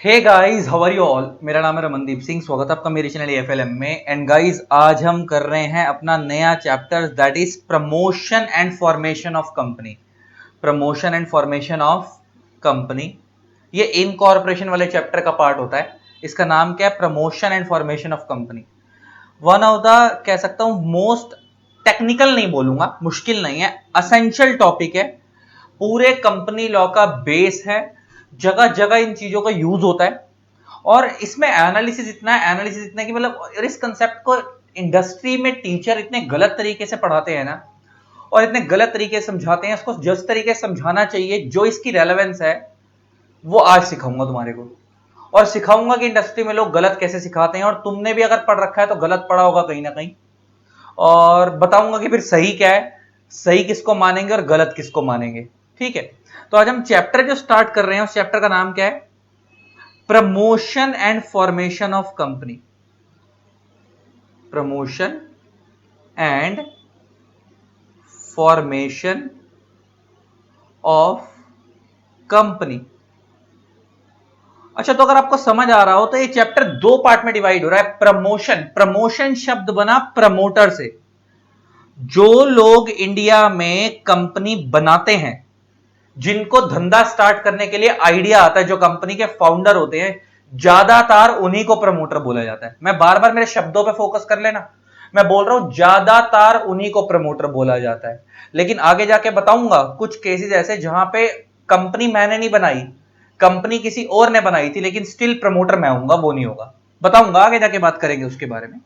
Hey guys, how are you all. मेरा नाम है रमनदीप सिंह। स्वागत है आपका मेरे चैनल एफएलएम में। एंड गाइस, आज हम कर रहे हैं अपना नया chapter, that is promotion and formation of company. Promotion and formation of company, ये इनकॉर्पोरेशन वाले चैप्टर का पार्ट होता है। इसका नाम क्या है? Promotion and formation of company. One of the, कह सकता हूं, मोस्ट टेक्निकल नहीं बोलूंगा, मुश्किल नहीं है, असेंशियल टॉपिक है। पूरे कंपनी लॉ का बेस है। जगह जगह इन चीजों का यूज होता है और इसमें एनालिसिस इतना कि मतलब, और इस कंसेप्ट को इंडस्ट्री में टीचर इतने गलत तरीके से पढ़ाते हैं ना, और इतने गलत तरीके से समझाते हैं। इसको जिस तरीके से समझाना चाहिए, जो इसकी रेलेवेंस है, वो आज सिखाऊंगा तुम्हारे को। और सिखाऊंगा कि इंडस्ट्री में लोग गलत कैसे सिखाते हैं, और तुमने भी अगर पढ़ रखा है तो गलत पढ़ा होगा कहीं ना कहीं। और बताऊंगा कि फिर सही क्या है, सही किसको मानेंगे और गलत किसको मानेंगे। ठीक है, तो आज हम चैप्टर जो स्टार्ट कर रहे हैं, उस चैप्टर का नाम क्या है? Promotion and formation of company. Promotion and formation of company. अच्छा, तो अगर आपको समझ आ रहा हो तो ये चैप्टर दो पार्ट में डिवाइड हो रहा है। प्रमोशन शब्द बना प्रमोटर से। जो लोग इंडिया में कंपनी बनाते हैं, जिनको धंधा स्टार्ट करने के लिए आइडिया आता है, जो कंपनी के फाउंडर होते हैं, ज्यादातर उन्हीं को प्रमोटर बोला जाता है। मैं बार बार मेरे शब्दों पे फोकस कर लेना, मैं बोल रहा हूं ज्यादातर उन्हीं को प्रमोटर बोला जाता है। लेकिन आगे जाके बताऊंगा कुछ केसेस ऐसे जहां पे कंपनी मैंने नहीं बनाई, कंपनी किसी और ने बनाई थी, लेकिन स्टिल प्रमोटर मैं हूंगा, वो नहीं होगा। बताऊंगा, आगे जाके बात करेंगे उसके बारे में।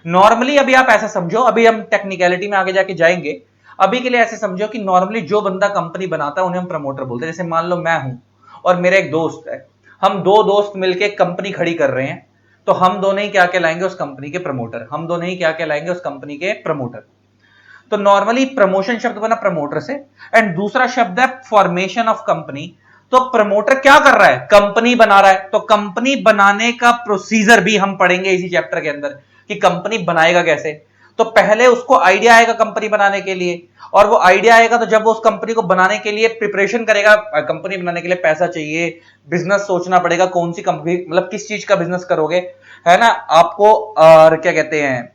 नॉर्मली अभी आप ऐसा समझो, अभी हम टेक्निकलिटी में आगे जाके जाएंगे। अभी के लिए ऐसे समझो कि नॉर्मली जो बंदा कंपनी बनाता है उन्हें हम प्रमोटर बोलते हैं। जैसे मान लो मैं हूं और मेरा एक दोस्त है, हम दो दोस्त मिलकर कंपनी खड़ी कर रहे हैं, तो हम दोनों ही क्या कहलाएंगे? उस कंपनी के प्रमोटर। हम दोनों ही क्या कहलाएंगे? उस कंपनी के प्रमोटर। तो नॉर्मली प्रमोशन शब्द बना प्रमोटर से। एंड दूसरा शब्द है फॉर्मेशन ऑफ कंपनी। तो प्रमोटर क्या कर रहा है? कंपनी बना रहा है। तो कंपनी बनाने का प्रोसीजर भी हम पढ़ेंगे इसी चैप्टर के अंदर, कि कंपनी बनाएगा कैसे। तो पहले उसको आइडिया आएगा कंपनी बनाने के लिए, और वो आइडिया आएगा तो जब वो उस कंपनी को बनाने के लिए प्रिपरेशन करेगा, कंपनी बनाने के लिए पैसा चाहिए, बिजनेस सोचना पड़ेगा, कौन सी कंपनी, मतलब किस चीज का बिजनेस करोगे, है ना। आपको और क्या कहते हैं,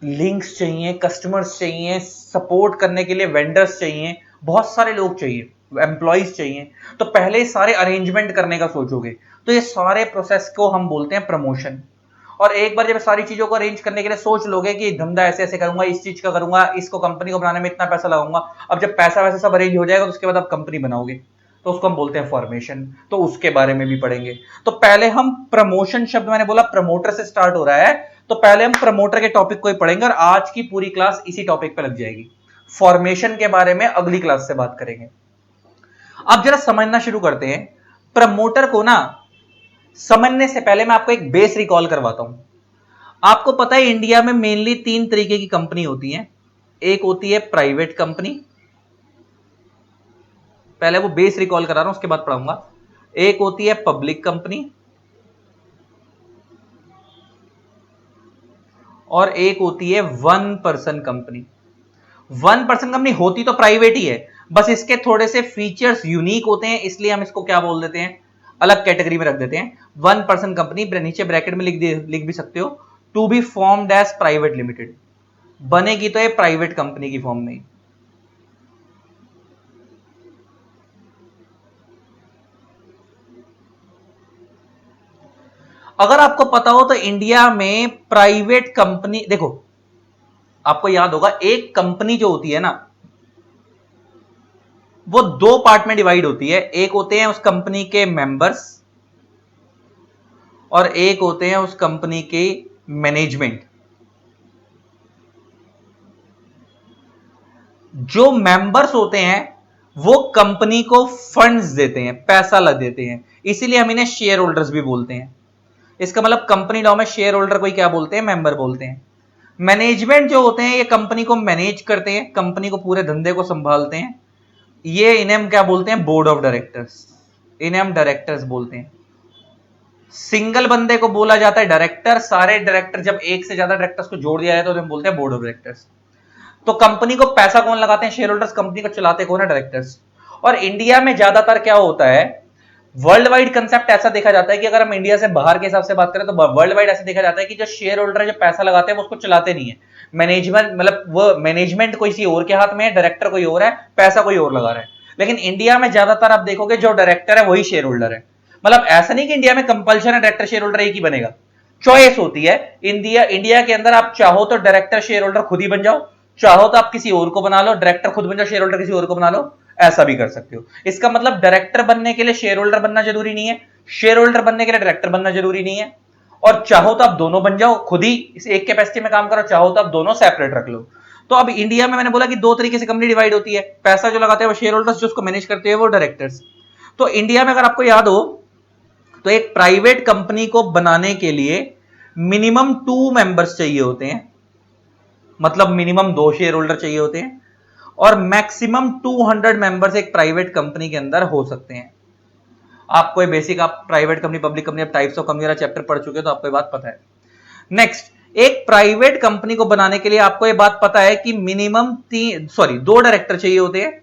लिंक्स चाहिए, कस्टमर्स चाहिए, सपोर्ट करने के लिए वेंडर्स चाहिए, बहुत सारे लोग चाहिए, एम्प्लॉइज चाहिए। तो पहले सारे अरेंजमेंट करने का सोचोगे, तो ये सारे प्रोसेस को हम बोलते हैं प्रमोशन। और एक बार जब सारी चीजों को अरेंज करने के लिए सोच लोगे कि धंधा ऐसे ऐसे करूंगा, इस चीज का करूंगा, इसको कंपनी को बनाने में इतना पैसा लगाऊंगा, अब जब पैसा वैसे सब अरेंज हो जाएगा तो उसके बाद आप कंपनी बनाओगे, तो उसको हम बोलते हैं फॉर्मेशन। तो उसके बारे में भी पढ़ेंगे। तो पहले हम प्रमोशन शब्द, मैंने बोला प्रमोटर से स्टार्ट हो रहा है, तो पहले हम प्रमोटर के टॉपिक को ही पढ़ेंगे, और आज की पूरी क्लास इसी टॉपिक पे लग जाएगी। फॉर्मेशन के बारे में अगली क्लास से बात करेंगे। अब जरा समझना शुरू करते हैं। प्रमोटर को ना समझने से पहले मैं आपको एक बेस रिकॉल करवाता हूं। आपको पता है इंडिया में मेनली तीन तरीके की कंपनी होती है। एक होती है प्राइवेट कंपनी, पहले वो बेस रिकॉल करा रहा हूं, उसके बाद पढ़ाऊंगा। एक होती है पब्लिक कंपनी, और एक होती है one person company. One person company होती तो प्राइवेट ही है, बस इसके थोड़े से फीचर्स यूनिक होते हैं, इसलिए हम इसको क्या बोल देते हैं, अलग कैटेगरी में रख देते हैं। वन पर्सन कंपनी, नीचे ब्रैकेट में लिख भी सकते हो, to be formed as private limited. बनेगी तो ये प्राइवेट कंपनी की फॉर्म में। अगर आपको पता हो तो इंडिया में प्राइवेट कंपनी, देखो आपको याद होगा, एक कंपनी जो होती है ना, वो दो पार्ट में डिवाइड होती है। एक होते हैं उस कंपनी के मेंबर्स, और एक होते हैं उस कंपनी के मैनेजमेंट। जो मेंबर्स होते हैं वो कंपनी को फंड्स देते हैं, पैसा लग देते हैं, इसीलिए हम इन्हें शेयर होल्डर्स भी बोलते हैं। इसका मतलब कंपनी लॉ में शेयर होल्डर को क्या बोलते हैं? मेंबर बोलते हैं। मैनेजमेंट जो होते हैं, ये कंपनी को मैनेज करते हैं, कंपनी को पूरे धंधे को संभालते हैं। ये इन्हें हम क्या बोलते हैं? Board of directors. इन्हें हम डायरेक्टर्स बोलते हैं। सिंगल बंदे को बोला जाता है डायरेक्टर। सारे डायरेक्टर, जब एक से ज्यादा डायरेक्टर्स को जोड़ दिया जाए तो हम बोलते हैं बोर्ड ऑफ डायरेक्टर्स। तो कंपनी को पैसा कौन लगाते हैं? Share holders. कंपनी को चलाते कौन है? डायरेक्टर्स। और इंडिया में ज्यादातर क्या होता है, वर्ल्ड वाइड कंसेप्ट ऐसा देखा जाता है कि अगर हम इंडिया से बाहर के हिसाब से बात करें तो वर्ल्ड वाइड ऐसा देखा जाता है कि जो शेयर होल्डर जो पैसा लगाते हैं वो उसको चलाते नहीं है। मैनेजमेंट मतलब वो मैनेजमेंट कोई किसी और के हाथ में है, डायरेक्टर कोई और है, पैसा कोई और लगा रहा है। लेकिन इंडिया में ज्यादातर आप देखोगे जो डायरेक्टर है वही शेयर होल्डर है। मतलब ऐसा नहीं कि इंडिया में कंपल्शन है डायरेक्टर शेयर होल्डर एक ही बनेगा, चॉइस होती है। इंडिया के अंदर आप चाहो तो डायरेक्टर शेयर होल्डर खुद ही बन जाओ, चाहो तो आप किसी और को बना लो, डायरेक्टर खुद बन जाओ, शेयर होल्डर किसी और को बना लो, ऐसा भी कर सकते हो। इसका मतलब डायरेक्टर बनने के लिए शेयर होल्डर बनना जरूरी नहीं है, शेयर होल्डर बनने के लिए डायरेक्टर बनना जरूरी नहीं है। और चाहो तो आप दोनों बन जाओ, खुद ही इस एक कैपेसिटी में काम करो, चाहो तो आप दोनों सेपरेट रख लो। तो अब इंडिया में मैंने बोला कि दो तरीके से कंपनी डिवाइड होती है, पैसा जो लगाते हैं वो शेयर होल्डर्स, जो उसको मैनेज करते हैं वो डायरेक्टर्स। तो इंडिया में अगर आपको याद हो तो एक प्राइवेट कंपनी को बनाने के लिए मिनिमम 2 मेंबर्स चाहिए होते हैं, मतलब मिनिमम 2 शेयर होल्डर चाहिए होते हैं, और मैक्सिमम 200 मेंबर्स एक प्राइवेट कंपनी के अंदर हो सकते हैं। आपको बेसिक, आप private company public company types of company वाला चैप्टर पढ़ चुके हो तो आपको ये बात पता है। नेक्स्ट, एक प्राइवेट कंपनी को बनाने के लिए आपको ये बात पता है कि मिनिमम 2 डायरेक्टर चाहिए होते हैं,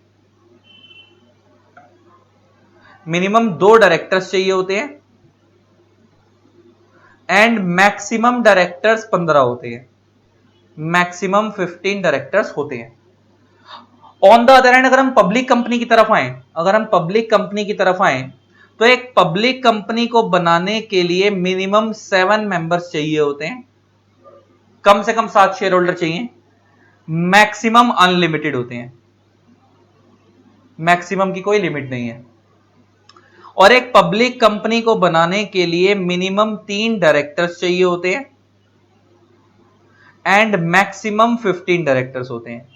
मिनिमम 2 डायरेक्टर्स चाहिए होते हैं, एंड मैक्सिमम डायरेक्टर्स 15 होते हैं, मैक्सिमम 15 डायरेक्टर्स होते हैं। ऑन द अदर हैंड अगर हम पब्लिक कंपनी की तरफ आए, अगर हम पब्लिक कंपनी की तरफ आए तो एक पब्लिक कंपनी को बनाने के लिए मिनिमम 7 मेंबर्स चाहिए होते हैं, कम से कम 7 शेयर होल्डर चाहिए, मैक्सिमम अनलिमिटेड होते हैं, मैक्सिमम की कोई लिमिट नहीं है। और एक पब्लिक कंपनी को बनाने के लिए मिनिमम 3 डायरेक्टर्स चाहिए होते हैं एंड मैक्सिमम 15 डायरेक्टर्स होते हैं।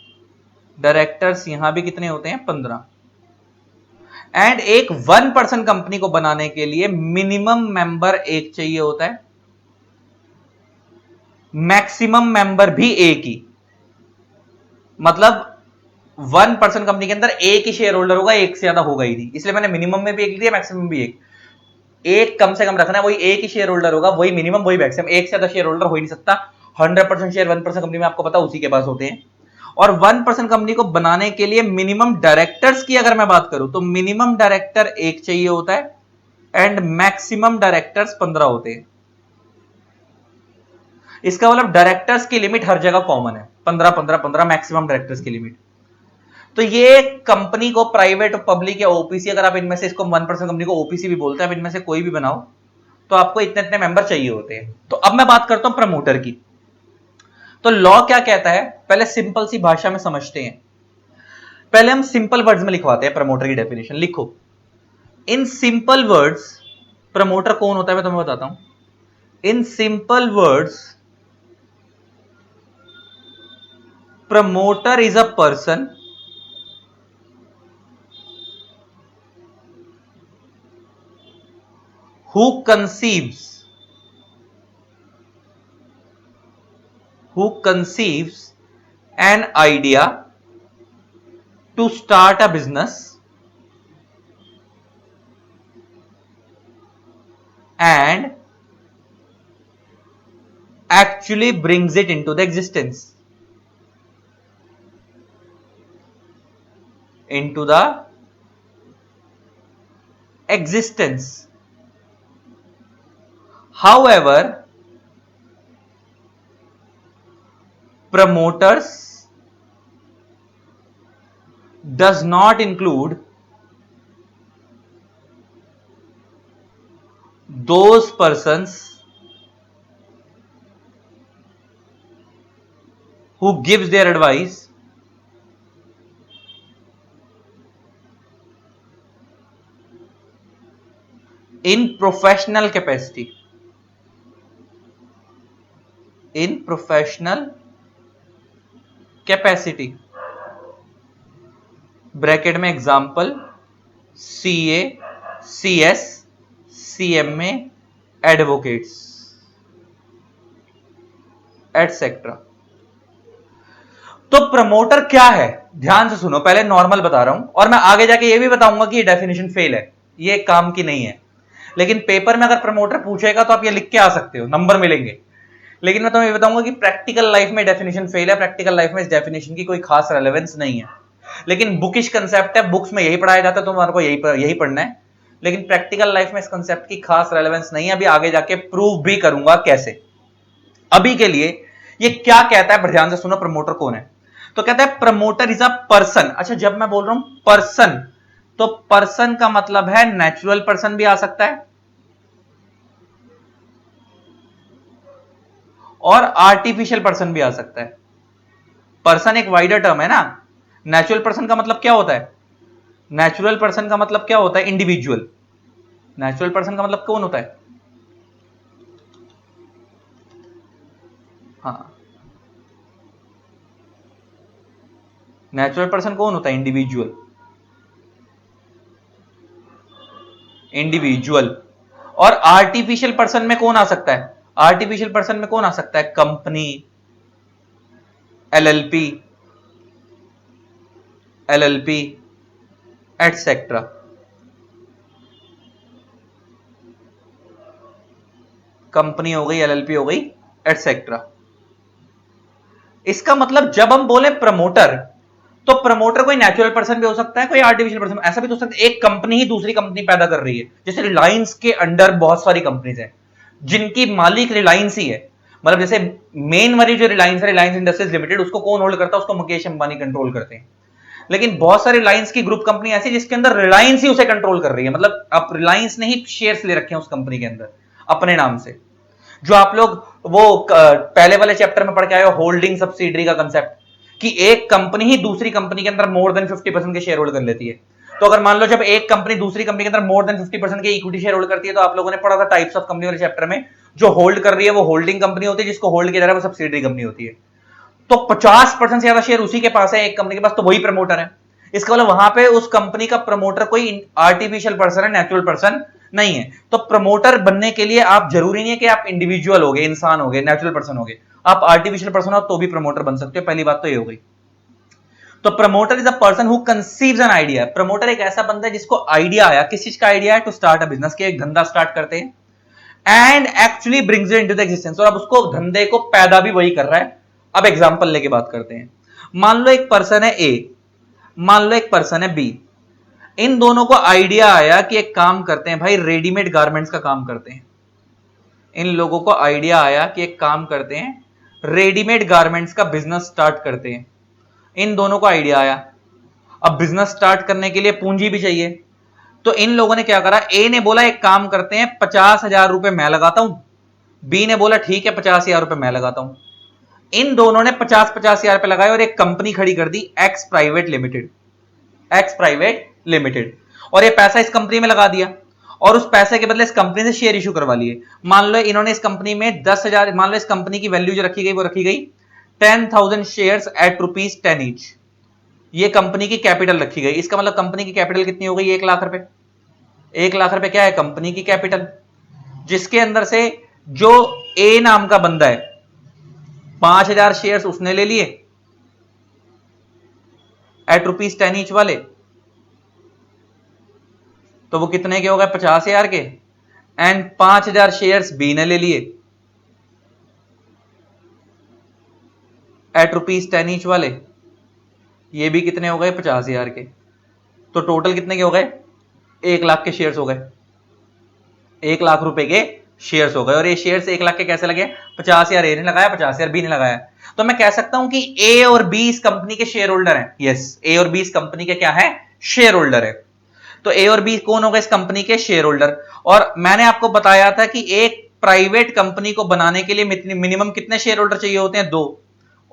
डायरेक्टर्स यहां भी कितने होते हैं? 15। एंड एक 1 पर्सन कंपनी को बनाने के लिए मिनिमम मेंबर 1 चाहिए होता है, मैक्सिमम मेंबर भी 1 ही। मतलब 1 पर्सन कंपनी के अंदर 1 ही शेयर होल्डर होगा, 1 से ज्यादा होगा ही नहीं, इसलिए मैंने मिनिमम में भी 1 दिया, मैक्सिमम भी 1। एक कम से कम रखना है, वही 1 ही शेयर होल्डर होगा, वही मिनिमम वही मैक्सिमम, 1 से ज्यादा शेयर होल्डर हो ही नहीं सकता। 100% शेयर 1 पर्सन कंपनी में आपको पता उसी के पास होते हैं। और 1 पर्सन कंपनी को बनाने के लिए मिनिमम डायरेक्टर्स की अगर मैं बात करूं तो मिनिमम डायरेक्टर 1 चाहिए होता है एंड मैक्सिमम डायरेक्टर्स 15 होते हैं। इसका मतलब डायरेक्टर्स की लिमिट हर जगह कॉमन है, 15 15 15 मैक्सिमम डायरेक्टर्स की लिमिट। तो ये कंपनी को प्राइवेट और पब्लिक या ओपीसी, अगर आप इनमें से इसको 1 पर्सन कंपनी को ओपीसी भी बोलते हैं, आप इनमें से कोई भी बनाओ तो आपको इतने इतने मेंबर चाहिए होते हैं। तो अब मैं बात करता हूं प्रमोटर की। तो लॉ क्या कहता है, पहले सिंपल सी भाषा में समझते हैं। पहले हम सिंपल वर्ड्स में लिखवाते हैं प्रमोटर की डेफिनेशन। लिखो, इन सिंपल वर्ड्स प्रमोटर कौन होता है मैं तुम्हें बताता हूं। In simple words promoter is a person who conceives an idea to start a business and actually brings it into the existence, however promoters does not include those persons who gives their advice in professional capacity, bracket में example CA, CS, CMA, advocates etcetera. तो promoter क्या है, ध्यान से सुनो, पहले normal बता रहा हूं और मैं आगे जाके ये भी बताऊंगा कि ये डेफिनेशन फेल है, ये काम की नहीं है। लेकिन पेपर में अगर प्रमोटर पूछेगा तो आप ये लिख के आ सकते हो, नंबर मिलेंगे। लेकिन मैं तुम्हें ये बताऊंगा कि प्रैक्टिकल लाइफ में डेफिनेशन फेल है, प्रैक्टिकल लाइफ में इस डेफिनेशन की कोई खास रेलेवेंस नहीं है। लेकिन बुकिश कंसेप्ट है, बुक्स में यही पढ़ाया जाता है, तुम्हारे को यही पढ़ना है लेकिन प्रैक्टिकल लाइफ में इस कंसेप्ट की खास रेलेवेंस नहीं है, अभी आगे जाके प्रूव भी करूंगा कैसे। अभी के लिए ये क्या कहता है, ध्यान से सुनो, प्रमोटर कौन है। तो कहता है प्रमोटर इज अ पर्सन। अच्छा, जब मैं बोल रहा हूं पर्सन, तो पर्सन का मतलब है नेचुरल पर्सन भी आ सकता है और आर्टिफिशियल पर्सन भी आ सकता है। पर्सन एक वाइडर टर्म है ना। नेचुरल पर्सन का मतलब क्या होता है, नेचुरल पर्सन का मतलब क्या होता है, इंडिविजुअल। नेचुरल पर्सन का मतलब कौन होता है, हाँ, नेचुरल पर्सन कौन होता है, इंडिविजुअल। इंडिविजुअल। और आर्टिफिशियल पर्सन में कौन आ सकता है, आर्टिफिशियल पर्सन में कौन आ सकता है, company, LLP, LLP etcetera. Company हो गई, एलएलपी हो गई, एटसेट्रा। इसका मतलब जब हम बोले प्रमोटर, तो प्रमोटर कोई नेचुरल पर्सन भी हो सकता है, कोई आर्टिफिशियल पर्सन, ऐसा भी तो हो सकता है एक कंपनी ही दूसरी कंपनी पैदा कर रही है। जैसे रिलायंस के अंडर बहुत सारी कंपनीज हैं जिनकी मालिक रिलायंस ही है। मतलब जैसे मेन वाली जो रिलायंस है, रिलायंस इंडस्ट्रीज लिमिटेड, उसको कौन होल्ड करता है, उसको मुकेश अंबानी कंट्रोल करते हैं। लेकिन बहुत सारी रिलायंस की ग्रुप कंपनी ऐसी जिसके अंदर रिलायंस ही उसे कंट्रोल कर रही है। मतलब आप रिलायंस ने ही शेयर्स ले रखे हैं उस कंपनी के अंदर अपने नाम से। जो आप लोग वो पहले वाले चैप्टर में पढ़ के आए हो, होल्डिंग सब्सिडरी का कंसेप्ट, कि एक कंपनी ही दूसरी कंपनी के अंदर मोर देन 50% के शेयर होल्ड कर लेती है। तो अगर मान लो जब एक कंपनी दूसरी कंपनी के अंदर मोर देन 50% के इक्विटी शेयर होल्ड करती है, तो आप लोगों ने पढ़ा था टाइप्स ऑफ कंपनी वाले चैप्टर में, जो होल्ड कर रही है वो होल्डिंग कंपनी होती है, जिसको होल्ड किया जा रहा है वो सब्सिडरी कंपनी होती है। तो 50% से ज्यादा शेयर उसी के पास है एक कंपनी के पास, तो वही प्रमोटर है। इसका मतलब वहां पे उस कंपनी का प्रमोटर कोई आर्टिफिशियल पर्सन है, नेचुरल पर्सन नहीं है। तो प्रमोटर बनने के लिए आप जरूरी नहीं है कि आप इंडिविजुअल हो गए, इंसान हो गए, नेचुरल पर्सन हो गए, आप आर्टिफिशियल पर्सन हो तो भी प्रमोटर बन सकते हो। पहली बात तो ये हो गई। तो promoter is a person who conceives an idea. Promoter एक ऐसा बंदा है जिसको आइडिया आया, किस चीज का आइडिया है, टू स्टार्ट अ बिजनेस, के एक धंधा स्टार्ट करते हैं, and actually brings it into the existence, और अब उसको धंधे को पैदा भी वही कर रहा है। अब एग्जांपल लेके बात करते हैं। मान लो एक पर्सन है ए, मान लो एक पर्सन है बी। इन दोनों को आइडिया आया कि एक काम करते हैं भाई, रेडीमेड गारमेंट्स का काम करते हैं। इन लोगों को आइडिया आया कि एक काम करते हैं, रेडीमेड गारमेंट्स का बिजनेस स्टार्ट करते हैं। इन दोनों को आइडिया आया। अब बिजनेस स्टार्ट करने के लिए पूंजी भी चाहिए, तो इन लोगों ने क्या करा, ए ने बोला एक काम करते हैं 50,000 रुपए मैं लगाता हूं, बी ने बोला ठीक है 50,000 रुपए मैं लगाता हूं। इन दोनों ने 50,000 रुपए लगाए और एक कंपनी खड़ी कर दी, X private limited, X private limited. और ये पैसा इस कंपनी में लगा दिया और उस पैसे के बदले इस कंपनी से शेयर इशू करवा लिए। मान लो इन्होंने इस कंपनी में 10,000, मान लो इस कंपनी की वैल्यू जो रखी गई वो रखी गई 10,000 शेयर्स एट ₹10 ईच। ये कंपनी की कैपिटल रखी गई। इसका मतलब कंपनी की कैपिटल कितनी हो गई, 1,00,000 रुपए। 1,00,000 रुपए क्या है, कंपनी की कैपिटल, जिसके अंदर से जो ए नाम का बंदा है 5,000 शेयर्स उसने ले लिए एट ₹10 ईच वाले, तो वो कितने के हो गए, 50,000 के। एंड 5,000 शेयर्स बी ने ले लिए एट ₹10 ईच वाले, ये भी कितने हो गए, 50,000 के। तो टोटल कितने के हो गए, 1,00,000 के शेयर्स हो गए, 1,00,000 रुपए के शेयर्स हो गए। और ये शेयर्स 1,00,000 के कैसे लगे, 50,000 ए ने लगाया, 50,000 बी ने लगाया। तो मैं कह सकता हूं कि ए और बी इस कंपनी के शेयर होल्डर हैं। यस, ए और बी इस कंपनी के क्या है, शेयर होल्डर है। तो ए और बी कौन होगा, इस कंपनी के शेयर होल्डर। और मैंने आपको बताया था कि एक प्राइवेट कंपनी को बनाने के लिए मिनिमम कितने शेयर होल्डर चाहिए होते हैं, 2,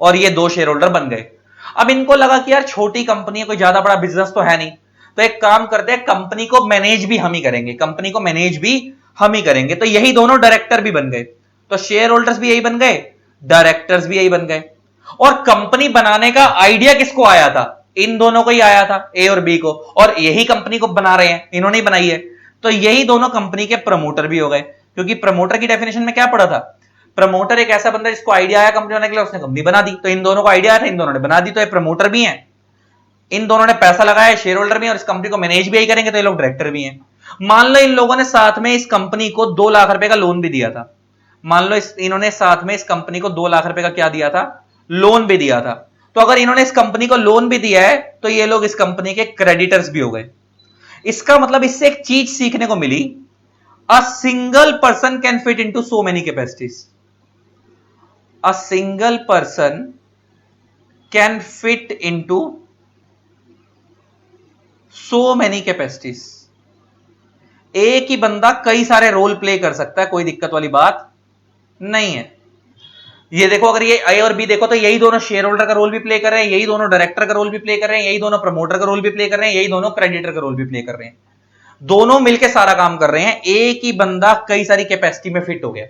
और ये 2 शेयर होल्डर बन गए। अब इनको लगा कि यार छोटी कंपनी है, कोई ज्यादा बड़ा बिजनेस तो है नहीं, तो एक काम करते हैं, कंपनी को मैनेज भी हम ही करेंगे, कंपनी को मैनेज भी हम ही करेंगे। तो यही दोनों डायरेक्टर भी बन गए। तो शेयर होल्डर्स भी यही बन गए, डायरेक्टर्स भी यही बन गए। और कंपनी बनाने का आइडिया किसको आया था, इन दोनों को ही आया था, ए और बी को, और यही कंपनी को बना रहे हैं, इन्होंने ही बनाई है। तो यही दोनों कंपनी के प्रमोटर भी हो गए। क्योंकि प्रमोटर की डेफिनेशन में क्या पढ़ा था, प्रमोटर एक ऐसा बंदा जिसको आइडिया आया कंपनी बनाने के लिए, उसने कंपनी बना दी। तो इन दोनों को आइडिया आया था, इन दोनों ने बना दी, तो ये प्रमोटर भी हैं। इन दोनों ने पैसा लगाया, शेयर होल्डर भी है, और इस कंपनी को मैनेज भी यही करेंगे, तो ये लोग डायरेक्टर भी हैं। मान लो इन लोगों ने साथ में इस कंपनी को 2,00,000 रुपए का लोन भी दिया था। मान लो इन्होंने साथ में इस कंपनी को 2,00,000 रुपए का क्या दिया था, लोन भी दिया था। तो अगर इन्होंने इस कंपनी को लोन भी दिया है, तो ये लोग इस कंपनी के क्रेडिटर्स भी हो गए। इसका मतलब इससे एक चीज सीखने को मिली, a single person can fit into so many capacities. A single person can fit into so many capacities. एक ही बंदा कई सारे रोल प्ले कर सकता है, कोई दिक्कत वाली बात नहीं है। ये देखो, अगर ये ए और बी देखो तो यही दोनों शेयर होल्डर का रोल भी प्ले कर रहे हैं, यही दोनों डायरेक्टर का रोल भी प्ले कर रहे हैं, यही दोनों प्रमोटर का रोल भी प्ले कर रहे हैं, यही दोनों क्रेडिटर का रोल भी प्ले कर रहे हैं। दोनों मिलकर सारा काम कर रहे हैं, एक ही बंदा कई सारी कैपेसिटी में फिट हो गया।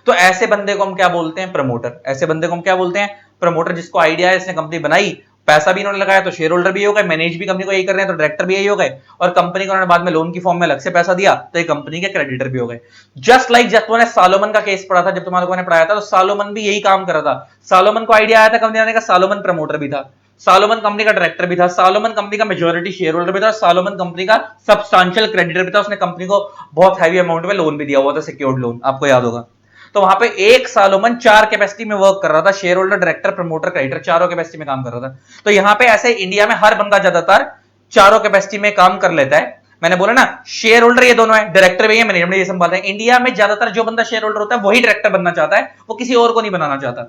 तो ऐसे बंदे को हम क्या बोलते हैं? प्रमोटर। ऐसे बंदे को हम क्या बोलते हैं? प्रमोटर। जिसको आइडिया है, इसने कंपनी बनाई, पैसा भी इन्होंने लगाया, तो शेयर होल्डर भी हो गए, मैनेज भी कंपनी को यही कर रहे हैं तो डायरेक्टर भी यही हो गए, और कंपनी को उन्होंने बाद में लोन की फॉर्म में अलग से पैसा दिया तो ये कंपनी के क्रेडिटर भी हो गए। जस्ट लाइक जब तुमने सालोमन का केस पढ़ा था, जब तुम्हारे लोगों ने पढ़ाया था, तो सालोमन भी यही काम कर रहा था। सालोमन को आइडिया आया था कंपनी बनाने का, सालोमन प्रमोटर भी था, सालोमन कंपनी का डायरेक्टर भी था, सालोमन कंपनी का मेजॉरिटी शेयर होल्डर भी था, सालोमन कंपनी का सब्सटेंशियल क्रेडिटर भी था। उसने कंपनी को बहुत हैवी अमाउंट में लोन भी दिया हुआ था, सिक्योर्ड लोन, आपको याद होगा। तो वहां पे एक सालोमन 4 कैपेसिटी में वर्क कर रहा था, share holder, director, promoter, creditor, चारों कैपेसिटी में काम कर रहा था। तो यहां पे ऐसे इंडिया में हर बंदा ज्यादातर चारों कैपेसिटी में काम कर लेता है। मैंने बोला ना, शेयर होल्डर ये दोनों है, डायरेक्टर भी है, मैनेजमेंट ये संभालते हैं। इंडिया में ज्यादातर जो बंदा शेयर होल्डर होता है वही डायरेक्टर बनना चाहता है, वो किसी और को नहीं बनाना चाहता।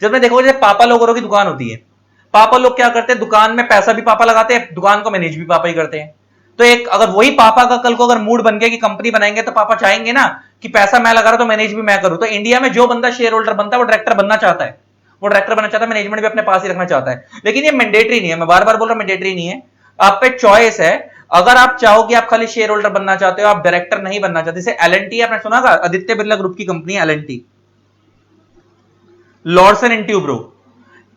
जब मैं देखो, जैसे पापा लोगों की दुकान होती है, पापा लोग क्या करते हैं, दुकान में पैसा भी पापा लगाते हैं, दुकान को मैनेज भी पापा ही करते हैं। तो एक अगर वही पापा का कल को अगर मूड बन गया कि कंपनी बनाएंगे, तो पापा चाहेंगे ना कि पैसा मैं लगा रहा तो मैनेज भी मैं करूं। तो इंडिया में जो बंदा शेयर होल्डर बनता है वो डायरेक्टर बनना चाहता है, वो डायरेक्टर बनना चाहता है, मैनेजमेंट भी अपने पास ही रखना चाहता है। लेकिन ये मैंडेटरी नहीं है, मैं बार बार बोल रहा हूं मैंडेटरी नहीं है, आप पे चॉइस है। अगर आप चाहो कि आप खाली शेयर होल्डर बनना चाहते हो, आप डायरेक्टर नहीं बनना चाहते, जैसे एल&टी आपने सुना था, आदित्य बिरला ग्रुप की कंपनी है एल&टी, लॉर्सन एंड ट्यूब्रो,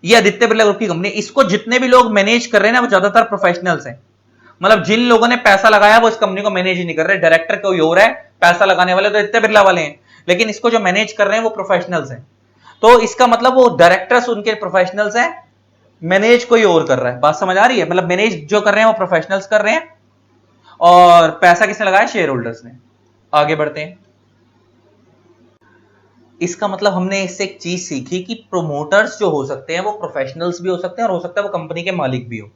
ये आदित्य बिरला ग्रुप की कंपनी। इसको जितने भी लोग मैनेज कर रहे हैं ना, वो ज्यादातर प्रोफेशनल्स हैं। मतलब जिन लोगों ने पैसा लगाया वो इस कंपनी को मैनेज ही नहीं कर रहे, डायरेक्टर कोई और है, पैसा लगाने वाले तो आदित्य बिरला वाले हैं, लेकिन इसको जो मैनेज कर रहे हैं वो प्रोफेशनल्स हैं। तो इसका मतलब वो डायरेक्टर्स उनके प्रोफेशनल्स हैं, मैनेज कोई और कर रहा है। बात समझ आ रही है? मतलब मैनेज जो कर रहे हैं वो प्रोफेशनल्स कर रहे हैं, और पैसा किसने लगाया? शेयर होल्डर्स ने। आगे बढ़ते हैं। इसका मतलब हमने इससे एक चीज सीखी कि प्रोमोटर्स जो हो सकते हैं वो प्रोफेशनल्स भी हो सकते हैं, और हो सकता है वो कंपनी के मालिक भी हो,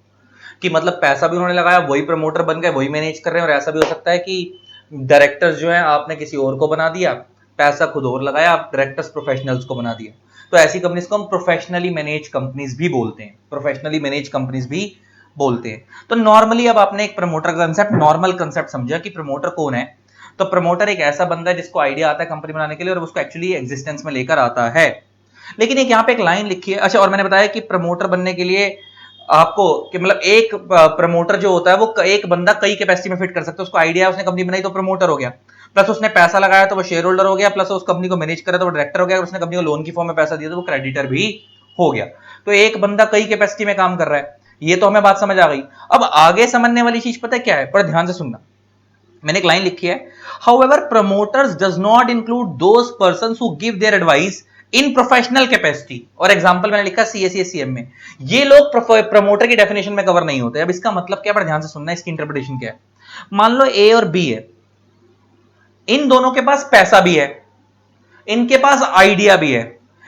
कि मतलब पैसा भी उन्होंने लगाया, वही प्रमोटर बन गए, वही मैनेज कर रहे हैं। और ऐसा भी हो सकता है कि डायरेक्टर्स जो है आपने किसी और को बना दिया, पैसा खुद और लगाया, आप डायरेक्टर्स प्रोफेशनल्स को बना दिया। तो ऐसी कंपनीज को हम प्रोफेशनली मैनेज कंपनीज भी बोलते हैं, प्रोफेशनली मैनेज कंपनीज भी बोलते हैं। तो नॉर्मली अब आपने एक प्रमोटर का कंसेप्ट, नॉर्मल कंसेप्ट समझा कि प्रमोटर कौन है। तो प्रमोटर एक ऐसा बंदा है जिसको आइडिया आता है कंपनी बनाने के लिए, और उसको एक्चुअली एग्जिस्टेंस में लेकर आता है। लेकिन एक यहाँ पे एक लाइन लिखी है। अच्छा, और मैंने बताया कि प्रमोटर बनने के लिए आपको कि मतलब एक प्रमोटर जो होता है वो एक बंदा कई कैपेसिटी में फिट कर सकता है। उसको आइडिया, उसने कंपनी बनाई तो प्रमोटर हो गया, प्लस उसने पैसा लगाया तो वो शेयर होल्डर हो गया, प्लस उस कंपनी को मैनेज करा तो वो डायरेक्टर हो गया, और उसने कंपनी को लोन की फॉर्म में पैसा दिया तो वो क्रेडिटर भी हो गया। तो एक बंदा कई कैपेसिटी में काम कर रहा है। ये तो हमें बात समझ आ गई। अब आगे समझने वाली चीज पता है क्या है? बड़ा ध्यान से सुनना। मैंने एक लाइन लिखी है, however promoters does not include those persons who give their advice in professional capacity. और एग्जांपल मैंने लिखा सीएसीएससीएम में। ये लोग प्रमोटर की डेफिनेशन में कवर नहीं होते। अब इसका मतलब क्या, बड़ा ध्यान से सुनना, इसकी इंटरप्रिटेशन क्या है। मान लो ए और बी है, इन दोनों के पास पैसा भी है, इनके पास आइडिया भी है,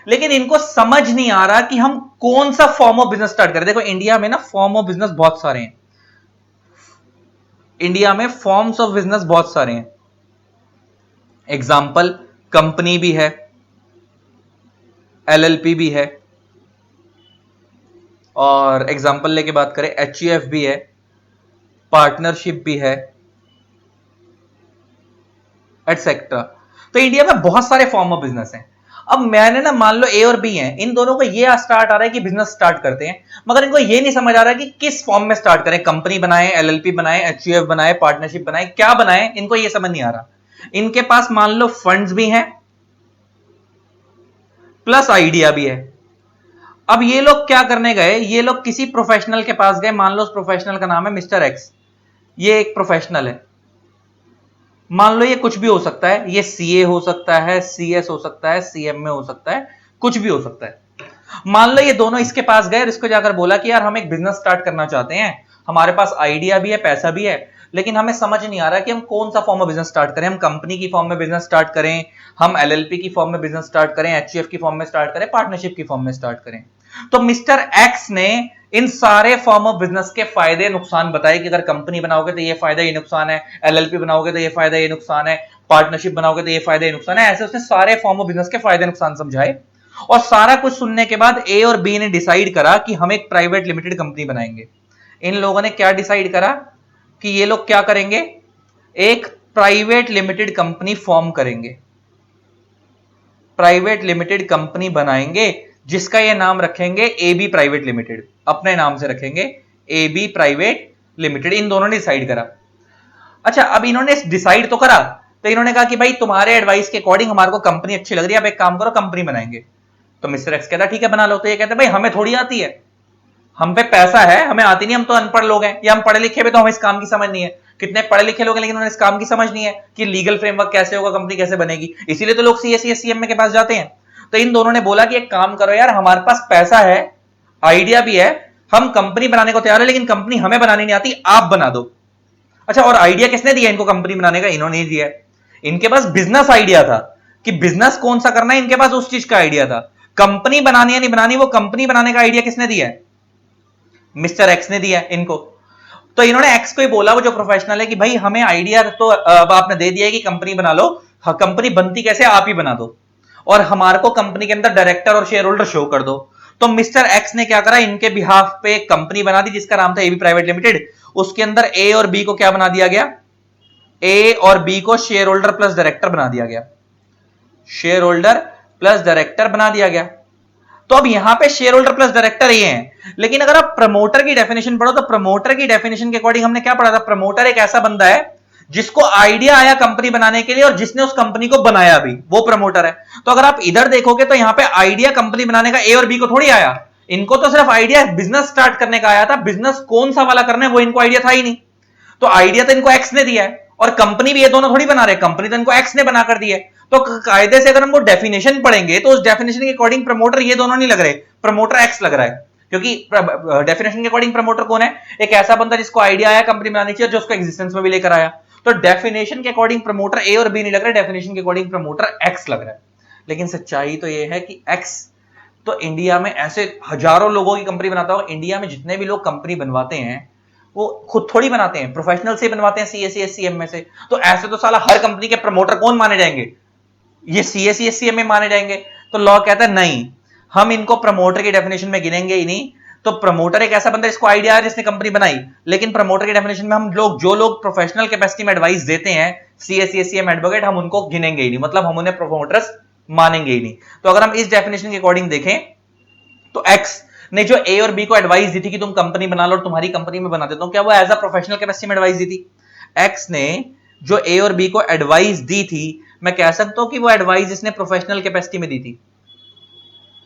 लेकिन इनको समझ नहीं आ रहा कि हम कौन सा फॉर्म ऑफ बिजनेस स्टार्ट करें। देखो इंडिया में ना फॉर्म ऑफ बिजनेस बहुत सारे हैं, इंडिया में फॉर्म्स ऑफ बिजनेस बहुत सारे हैं। एग्जाम्पल, कंपनी भी है, एलएलपी भी है, और एग्जाम्पल लेके बात करें एचयूएफ भी है, पार्टनरशिप भी है, एटसेट्रा। तो इंडिया में बहुत सारे फॉर्म ऑफ बिजनेस हैं। अब मैंने ना, मान लो ए और बी हैं, इन दोनों को ये स्टार्ट आ रहा है कि बिजनेस स्टार्ट करते हैं, मगर इनको ये नहीं समझ आ रहा है कि किस फॉर्म में स्टार्ट करें, कंपनी बनाए, एलएलपी बनाए, एचयूएफ बनाए, पार्टनरशिप बनाए, क्या बनाए, इनको ये समझ नहीं आ रहा। इनके पास मान लो फंड्स भी हैं, प्लस आइडिया भी है। अब ये लोग क्या करने गए, ये लोग किसी प्रोफेशनल के पास गए, मान लो उस प्रोफेशनल का नाम है मिस्टर एक्स। ये एक प्रोफेशनल है, मान लो ये कुछ भी हो सकता है, ये सीए हो सकता है, सीएस हो सकता है, सीएमए हो सकता है, कुछ भी हो सकता है। मान लो ये दोनों इसके पास गए और इसको जाकर बोला कि यार हम एक बिजनेस स्टार्ट करना चाहते हैं, हमारे पास आइडिया भी है, पैसा भी है, लेकिन हमें समझ नहीं आ रहा कि हम कौन सा फॉर्म में बिजनेस स्टार्ट करें। हम कंपनी की फॉर्म में बिजनेस स्टार्ट करें, हम एलएलपी की फॉर्म में बिजनेस स्टार्ट करें, एचयूएफ की फॉर्म में स्टार्ट करें, पार्टनरशिप की फॉर्म में स्टार्ट करें। तो मिस्टर एक्स ने इन सारे फॉर्म ऑफ बिजनेस के फायदे नुकसान बताए कि अगर कंपनी बनाओगे तो ये फायदा ये नुकसान है, एलएलपी बनाओगे तो ये फायदा ये नुकसान है, पार्टनरशिप बनाओगे तो ये फायदा ये नुकसान है। ऐसे उसने सारे फॉर्म ऑफ बिजनेस के फायदे नुकसान समझाए और सारा कुछ सुनने के बाद ए और बी ने डिसाइड करा कि हम एक प्राइवेट लिमिटेड कंपनी बनाएंगे। इन लोगों ने क्या डिसाइड करा कि ये लोग क्या करेंगे, एक प्राइवेट लिमिटेड कंपनी फॉर्म करेंगे, प्राइवेट लिमिटेड कंपनी बनाएंगे जिसका ये नाम रखेंगे एबी प्राइवेट लिमिटेड, अपने नाम से रखेंगे एबी प्राइवेट लिमिटेड। इन दोनों ने डिसाइड करा। अच्छा, अब इन्होंने डिसाइड तो करा, तो इन्होंने कहा कि भाई तुम्हारे एडवाइस के अकॉर्डिंग हमारे को कंपनी अच्छी लग रही है, अब एक काम करो कंपनी बनाएंगे। तो मिस्टर एक्स कहता ठीक है बना लो। तो ये कहते भाई हमें थोड़ी आती है, हम पे पैसा है, हमें आती नहीं, हम तो अनपढ़ लोग हैं, या हम पढ़े लिखे भी तो हमें इस काम की समझ नहीं है। कितने पढ़े लिखे लोग हैं लेकिन उन्हें इस काम की समझ नहीं है कि लीगल फ्रेमवर्क कैसे होगा, कंपनी कैसे बनेगी। इसीलिए तो लोग सीएससीएससीएम के पास जाते हैं। तो इन दोनों ने बोला कि एक काम करो यार, हमारे पास पैसा है, आइडिया भी है, हम कंपनी बनाने को तैयार है, लेकिन कंपनी हमें बनानी नहीं आती, आप बना दो। अच्छा, और आइडिया किसने दिया इनको कंपनी बनाने का? इन्होंने ही दिया। इनके पास बिजनेस आइडिया था कि बिजनेस कौन सा करना है, इनके पास उस चीज का आइडिया था। कंपनी बनानी है नहीं बनानी, वो कंपनी बनाने का आइडिया किसने दिया है? मिस्टर एक्स ने दिया इनको। तो इन्होंने एक्स को ही बोला, वो जो प्रोफेशनल है, कि भाई हमें आइडिया तो अब आपने दे दिया है कि कंपनी बना लो, कंपनी बनती कैसे आप ही बना दो, और हमारे को कंपनी के अंदर डायरेक्टर और शेयर होल्डर शो कर दो। तो मिस्टर एक्स ने क्या करा, इनके बिहाफ पे कंपनी बना दी जिसका नाम था एबी प्राइवेट लिमिटेड। उसके अंदर ए और बी को क्या बना दिया गया? ए और बी को शेयर होल्डर प्लस डायरेक्टर बना दिया गया, शेयर होल्डर प्लस डायरेक्टर बना दिया गया। तो अब यहां पे शेयर होल्डर प्लस डायरेक्टर ये हैं, लेकिन अगर आप प्रमोटर की डेफिनेशन पढ़ो तो प्रमोटर की डेफिनेशन के अकॉर्डिंग हमने क्या पढ़ा था? प्रमोटर एक ऐसा बंदा है जिसको आइडिया आया कंपनी बनाने के लिए और जिसने उस कंपनी को बनाया भी, वो प्रमोटर है। तो अगर आप इधर देखोगे तो यहां पे आइडिया कंपनी बनाने का ए और बी को थोड़ी आया, इनको तो सिर्फ आइडिया बिजनेस स्टार्ट करने का आया था। बिजनेस कौन सा वाला करना है वो इनको आइडिया था ही नहीं। तो आइडिया तो इनको एक्स ने दिया है, और कंपनी भी ये दोनों थोड़ी बना रहे, कंपनी तो इनको एक्स ने बना कर दी है। तो कायदे से अगर हम वो डेफिनेशन पढ़ेंगे तो उस डेफिनेशन के अकॉर्डिंग प्रमोटर ये दोनों नहीं लग रहे, प्रमोटर एक्स लग रहा है। क्योंकि डेफिनेशन के अकॉर्डिंग प्रमोटर कौन है? एक ऐसा बंदा जिसको आइडिया आया कंपनी बनानी चाहिए, जो उसको एग्जिस्टेंस में भी लेकर आया। तो डेफिनेशन के अकॉर्डिंग प्रमोटर ए और बी नहीं लग रहा है, डेफिनेशन के अकॉर्डिंग प्रमोटर एक्स लग रहा है। लेकिन सच्चाई तो ये है कि एक्स तो इंडिया में ऐसे हजारों लोगों की कंपनी बनाता होगा। इंडिया में जितने भी लोग कंपनी बनवाते हैं वो खुद थोड़ी बनाते हैं, प्रोफेशनल से बनवाते हैं, सीएससीएससीएम में से। तो ऐसे तो साला हर कंपनी के प्रमोटर कौन माने जाएंगे? ये सीएससीएससीएम में माने जाएंगे। तो लॉ कहता है नहीं, हम इनको प्रमोटर की डेफिनेशन में गिनेंगे ही नहीं। तो प्रमोटर एक ऐसा बंदा जिसको आइडिया है, जिसने कंपनी बनाई, लेकिन प्रमोटर की डेफिनेशन में हम लोग जो लोग प्रोफेशनल कैपेसिटी में एडवाइस देते हैं, सीएससीएससीएम एडवोकेट, हम उनको गिनेंगे ही नहीं, मतलब हम उन्हें प्रमोटर्स मानेंगे ही नहीं। तो अगर हम इस डेफिनेशन के अकॉर्डिंग देखें तो एक्स ने जो ए और बी को एडवाइस दी थी कि तुम कंपनी बना लो और तुम्हारी कंपनी में बना देता हूं, क्या वो एज अ प्रोफेशनल कैपेसिटी में एडवाइस दी थी? एक्स ने जो ए और बी को एडवाइस दी थी, मैं कह सकता हूं कि वो एडवाइस इसने प्रोफेशनल कैपेसिटी में दी थी।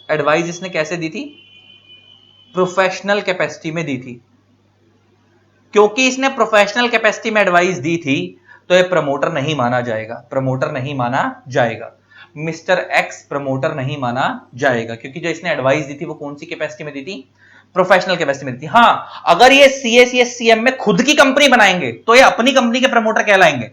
एडवाइस इसने कैसे दी थी? प्रोफेशनल कैपेसिटी में दी थी। क्योंकि इसने प्रोफेशनल कैपेसिटी में एडवाइस दी थी तो ये प्रमोटर नहीं माना जाएगा, प्रमोटर नहीं माना जाएगा। मिस्टर एक्स प्रमोटर नहीं माना जाएगा, क्योंकि जो इसने एडवाइस दी थी वो कौन सी कैपेसिटी में दी थी? प्रोफेशनल कैपेसिटी में दी थी। हां, अगर ये सीएससीएससीएम में खुद की कंपनी बनाएंगे तो ये अपनी कंपनी के प्रमोटर कहलाएंगे।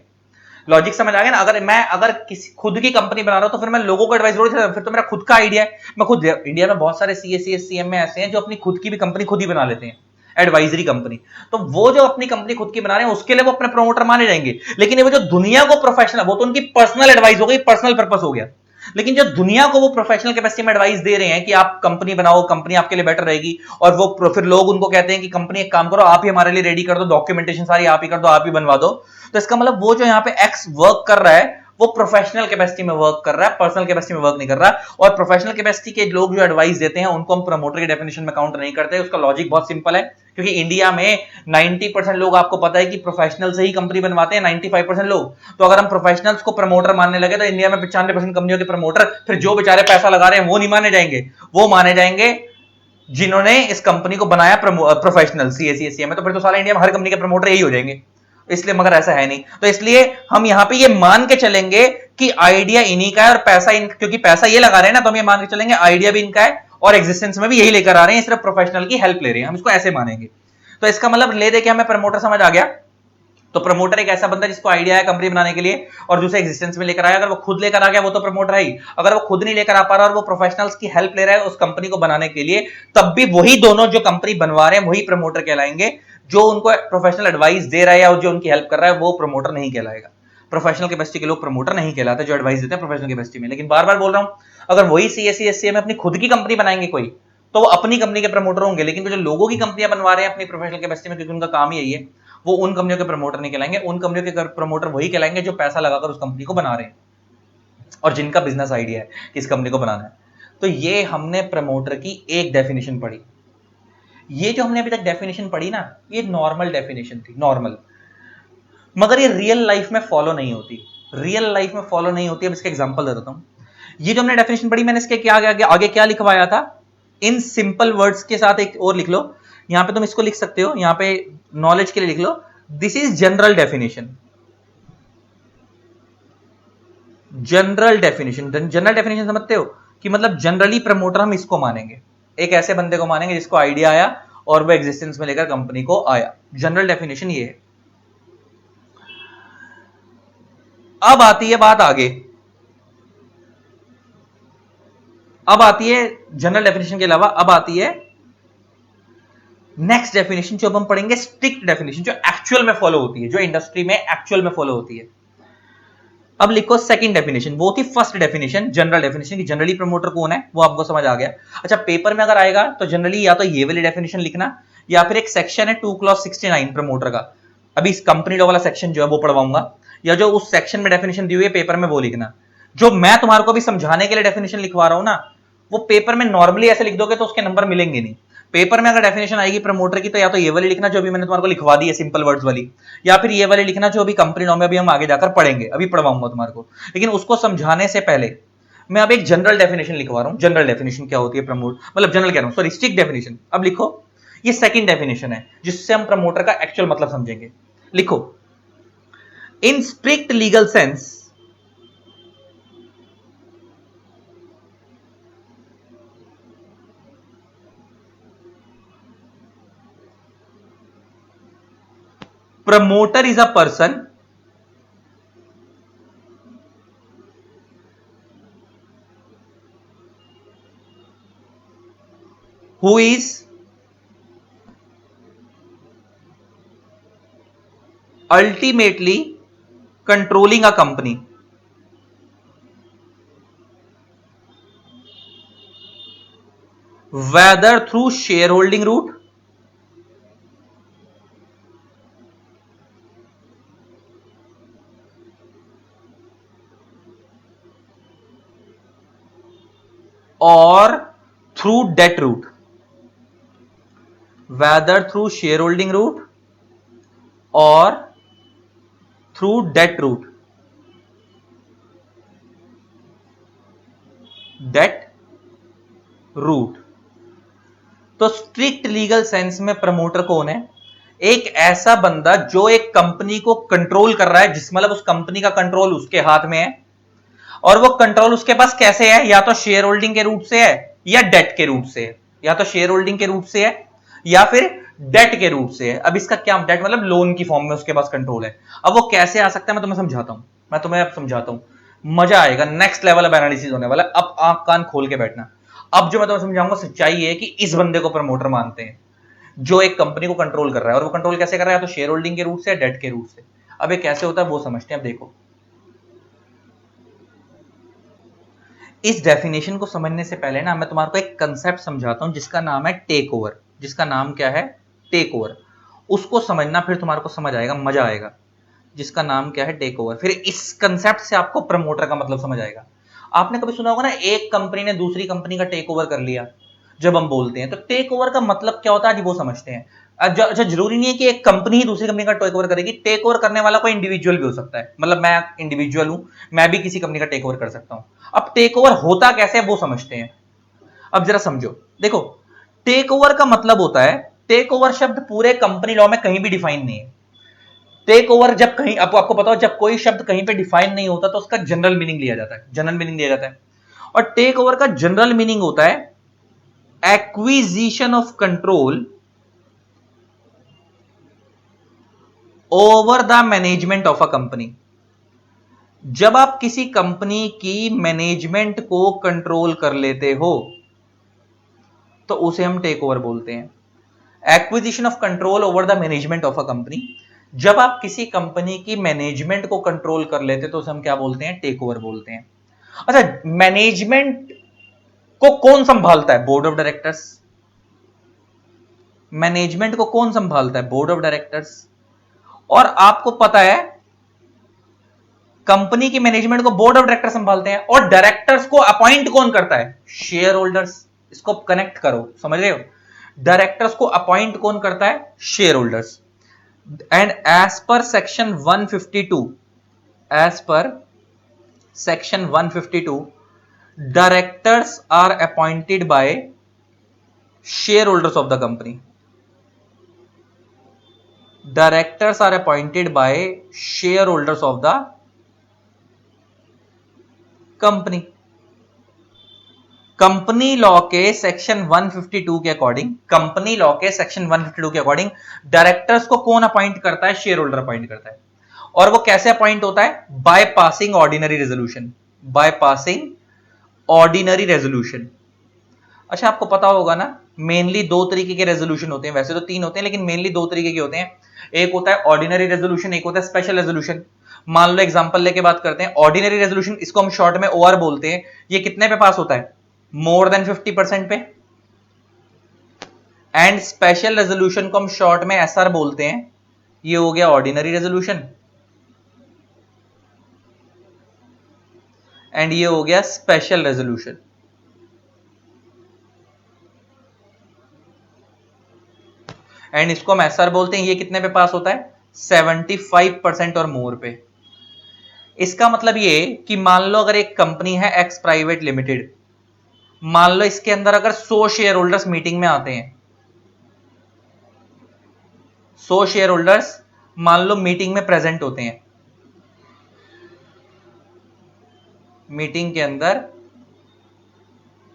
लॉजिक समझ आ गया ना? अगर किसी खुद की कंपनी बना रहा हूं तो फिर मैं लोगों को एडवाइस थोड़ी, फिर तो मेरा खुद का आइडिया है। मैं खुद, इंडिया में बहुत सारे सीएससीएससीएम में ऐसे हैं जो अपनी खुद की भी कंपनी खुद ही बना लेते हैं, एडवाइजरी कंपनी। तो वो जो अपनी कंपनी खुद की बना रहे हैं उसके लिए वो अपने प्रमोटर माने जाएंगे। लेकिन वो जो दुनिया को प्रोफेशनल, वो तो उनकी पर्सनल एडवाइस हो गई, पर्सनल पर्पस हो गया। लेकिन जो दुनिया को वो प्रोफेशनल कैपेसिटी में एडवाइस दे रहे हैं कि आप कंपनी बनाओ, कंपनी आपके लिए बेटर रहेगी, और वो फिर लोग उनको कहते हैं कि कंपनी एक काम करो, आप ही हमारे लिए रेडी कर दो, डॉक्यूमेंटेशन सारी आप ही कर दो, आप ही बनवा दो। तो इसका मतलब वो जो यहाँ पे एक्स वर्क कर रहा है वो प्रोफेशनल कैपेसिटी में वर्क कर रहा है, पर्सनल कैपेसिटी में वर्क नहीं कर रहा। और प्रोफेशनल कैपेसिटी के लोग जो एडवाइस देते हैं उनको हम प्रमोटर की डेफिनेशन में काउंट नहीं करते। उसका लॉजिक बहुत सिंपल है, क्योंकि इंडिया में 90% लोग, आपको पता है कि प्रोफेशनल से ही कंपनी बनवाते हैं, 95% लोग। तो अगर हम प्रोफेशनल को प्रमोटर मानने लगे तो इंडिया में 95% कंपनियों के प्रमोटर फिर जो बेचारे पैसा लगा रहे हैं वो नहीं माने जाएंगे, वो माने जाएंगे जिन्होंने इस कंपनी को बनाया प्रोफेशनल सीएससीएससी में। तो फिर तो सारा इंडिया में हर कंपनी के प्रमोटर यही हो जाएंगे। इसलिए, मगर ऐसा है नहीं। तो इसलिए हम यहां पे ये मान के चलेंगे कि आइडिया इन्हीं का है और पैसा क्योंकि पैसा ये लगा रहे हैं ना, तो हम ये मान के चलेंगे आइडिया भी इनका है और एग्जिस्टेंस में भी यही लेकर आ रहे हैं, सिर्फ प्रोफेशनल की हेल्प ले रहे हैं, हम इसको ऐसे मानेंगे। तो इसका मतलब ले दे के हमें प्रमोटर समझ आ गया। तो प्रमोटर एक ऐसा बंदा जिसको आइडिया है कंपनी बनाने के लिए और दूसरे एग्जिस्टेंस में लेकर आया। अगर वो खुद लेकर आ गया वो तो प्रमोटर है ही, अगर वो खुद नहीं लेकर आ पा रहा और वो प्रोफेशनल्स की हेल्प ले रहा है उस कंपनी को बनाने के लिए, तब भी वही दोनों जो कंपनी बनवा रहे हैं वही प्रमोटर कहलाएंगे। जो उनको प्रोफेशनल एडवाइस दे रहा है या जो उनकी हेल्प कर रहा है वो प्रमोटर नहीं कहलाएगा। प्रोफेशनल कैपेसिटी के लोग प्रमोटर नहीं कहलाते जो एडवाइस देते हैं प्रोफेशनल कैपेसिटी में। लेकिन बार बार बोल रहा हूं, अगर वही सीएससी एससी में अपनी खुद की कंपनी बनाएंगे कोई, तो वो अपनी कंपनी के प्रमोटर होंगे। लेकिन जो लोगों की कंपनियां बनवा रहे हैं अपनी प्रोफेशनल कैपेसिटी में, क्योंकि उनका काम ही यही है, वो उन कंपनियों के प्रमोटर नहीं कहलाएंगे। उन कंपनियों के प्रमोटर वही कहलाएंगे जो पैसा लगाकर उस कंपनी को बना रहे हैं और जिनका बिजनेस आइडिया है कि इस कंपनी को बनाना है। तो ये हमने प्रमोटर की एक डेफिनेशन पढ़ी। ये जो हमने अभी तक डेफिनेशन पढ़ी ना, ये नॉर्मल डेफिनेशन थी, नॉर्मल, मगर ये रियल लाइफ में फॉलो नहीं होती। रियल लाइफ में फॉलो नहीं होती। अब इसका एग्जांपल दे देता हूं। ये जो हमने डेफिनेशन पढ़ी, मैंने इसके क्या आगे क्या लिखवाया था, इन सिंपल वर्ड्स के साथ एक और लिख लो। यहां पे तुम इसको लिख सकते हो, यहां पे नॉलेज के लिए लिख लो, this is general definition. General definition, general definition समझते हो कि मतलब जनरली प्रमोटर हम इसको मानेंगे, एक ऐसे बंदे को मानेंगे जिसको आइडिया आया और वो एग्जिस्टेंस में लेकर कंपनी को आया। जनरल डेफिनेशन ये है। अब आती है बात आगे, अब आती है जनरल डेफिनेशन के अलावा अब आती है नेक्स्ट डेफिनेशन जो अब हम पढ़ेंगे, स्ट्रिक्ट डेफिनेशन, जो एक्चुअल में फॉलो होती है, जो इंडस्ट्री में एक्चुअल में फॉलो होती है। अब लिखो सेकंड डेफिनेशन, वो थी फर्स्ट डेफिनेशन जनरल डेफिनेशन की जनरली प्रमोटर कौन है वो आपको समझ आ गया। अच्छा, पेपर में अगर आएगा तो जनरली या तो ये वाली डेफिनेशन लिखना या फिर एक सेक्शन है 2 क्लॉज 69 प्रमोटर का, अभी इस कंपनी लॉ वाला सेक्शन जो है वो पढ़वाऊंगा, या जो उस सेक्शन में डेफिनेशन दी हुई है पेपर में वो लिखना। जो मैं तुम्हारे को भी समझाने के लिए डेफिनेशन लिखवा रहा हूं ना, वो पेपर में नॉर्मली ऐसे लिख दोगे तो उसके नंबर मिलेंगे नहीं। पेपर में अगर डेफिनेशन आएगी प्रमोटर की तो या तो ये वाली लिखना जो अभी मैंने तुम्हारे को लिखवा दी है सिंपल वर्ड्स वाली, या फिर ये वाली लिखना जो अभी कंपनी लॉ में अभी हम आगे जाकर पढ़ेंगे, अभी पढ़वाऊंगा तुम्हारे को। लेकिन उसको समझाने से पहले मैं अब एक जनरल डेफिनेशन लिखवा रहा हूं। जनरल डेफिनेशन क्या होती है प्रमोट, मतलब जनरल कह रहा हूं, सॉरी, स्ट्रिक्ट डेफिनेशन। अब लिखो, ये सेकंड डेफिनेशन है जिससे हम प्रमोटर का एक्चुअल मतलब समझेंगे। लिखो, in strict legal sense promoter is a person who is ultimately controlling a company, whether through shareholding route or through debt route, whether through shareholding route or through debt route, debt route। तो strict legal sense में promoter कौन है? एक ऐसा बंदा जो एक company को कंट्रोल कर रहा है, जिस मतलब उस कंपनी का कंट्रोल उसके हाथ में है, और वो कंट्रोल उसके पास कैसे है, या तो शेयर होल्डिंग के रूप से है या डेट के रूप से है, या तो शेयर होल्डिंग के रूप से है या फिर डेट के रूप से है। अब इसका क्या, डेट मतलब लोन की फॉर्म में उसके पास कंट्रोल है। अब वो कैसे आ सकता है मैं तुम्हें समझाता हूं, मैं तुम्हें अब समझाता हूं, मजा आएगा, नेक्स्ट लेवल अब एनालिसिस होने वाला है। अब आंख कान खोल के बैठना। अब जो मैं तुम्हें समझाऊंगा सच्चाई है कि इस बंदे को प्रमोटर मानते हैं जो एक कंपनी को कंट्रोल कर रहा है, और वो कंट्रोल कैसे कर रहा है, तो शेयर होल्डिंग के रूप से, डेट के रूप से। अब ये कैसे होता है वो समझते हैं। अब देखो, इस डेफिनेशन को समझने से पहले ना मैं तुम्हारे को एक कंसेप्ट समझाता हूं जिसका नाम है टेक ओवर। जिसका नाम क्या है? Takeover. उसको समझना, फिर तुम्हारे को समझ आएगा, मजा आएगा। जिसका नाम क्या है? Takeover. फिर इस कंसेप्ट से आपको प्रमोटर का मतलब समझ आएगा। आपने कभी सुना होगा ना, एक कंपनी ने दूसरी कंपनी का टेक ओवर कर लिया। जब हम बोलते हैं तो टेक ओवर का मतलब क्या होता है आज वो समझते हैं। अच्छा, जरूरी नहीं है कि एक कंपनी ही दूसरी कंपनी का टेक ओवर करेगी। टेक ओवर करने वाला कोई इंडिविजुअल भी हो सकता है, मतलब मैं इंडिविजुअल हूं, मैं भी किसी कंपनी का टेक ओवर कर सकता हूं। अब टेक ओवर होता कैसे है वो समझते हैं। अब जरा समझो, देखो, टेक ओवर का मतलब होता है, टेक ओवर शब्द पूरे कंपनी लॉ में कहीं भी डिफाइन नहीं है। टेक ओवर जब कहीं, आपको पता हो, जब कोई शब्द कहीं पे डिफाइन नहीं होता तो उसका जनरल मीनिंग लिया जाता है, जनरल मीनिंग लिया जाता है। और टेक ओवर का जनरल मीनिंग होता है acquisition of control over the management of a company. जब आप किसी कंपनी की मैनेजमेंट को कंट्रोल कर लेते हो तो उसे हम टेक ओवर बोलते हैं। Acquisition of control over the management of a company, जब आप किसी कंपनी की मैनेजमेंट को कंट्रोल कर लेते तो उसे हम क्या बोलते हैं? टेक ओवर बोलते हैं। अच्छा, मैनेजमेंट को कौन संभालता है? Board of directors. मैनेजमेंट को कौन संभालता है? Board of directors. और आपको पता है कंपनी की मैनेजमेंट को बोर्ड ऑफ डायरेक्टर संभालते हैं, और डायरेक्टर्स को अपॉइंट कौन करता है? Share holders. इसको कनेक्ट करो, समझ रहे हो? डायरेक्टर्स को अपॉइंट कौन करता है? Shareholders. And as per section 152, as per section 152, directors are appointed by shareholders of the company. Directors are appointed by shareholders of the company. Company law के section 152 के according, company law के section 152 के according directors को कौन appoint करता है? Share holder appoint करता है। और वो कैसे अपॉइंट होता है? By passing ordinary resolution. By passing ordinary resolution. अच्छा, आपको पता होगा ना, मेनली दो तरीके के रेजोल्यूशन होते हैं, वैसे तो तीन होते हैं लेकिन मेनली दो तरीके के होते हैं। एक होता है ऑर्डिनरी रेजोल्यूशन, एक होता है स्पेशल रेजोल्यूशन। मान लो एग्जांपल लेके बात करते हैं। ऑर्डिनरी रेजोल्यूशन, इसको हम शॉर्ट में ओआर बोलते हैं, ये कितने पे पास होता है? मोर देन 50% पे। एंड स्पेशल रेजोल्यूशन को हम शॉर्ट में एसआर बोलते हैं, ये हो गया ऑर्डिनरी रेजोल्यूशन, एंड ये हो गया स्पेशल रेजोल्यूशन। एंड इसको हम एसआर बोलते हैं, ये कितने पे पास होता है? 75% और मोर पे। इसका मतलब ये कि मान लो अगर एक कंपनी है एक्स प्राइवेट लिमिटेड, मान लो इसके अंदर अगर 100 शेयर होल्डर्स मीटिंग में आते हैं, 100 शेयर होल्डर्स मान लो मीटिंग में प्रेजेंट होते हैं, मीटिंग के अंदर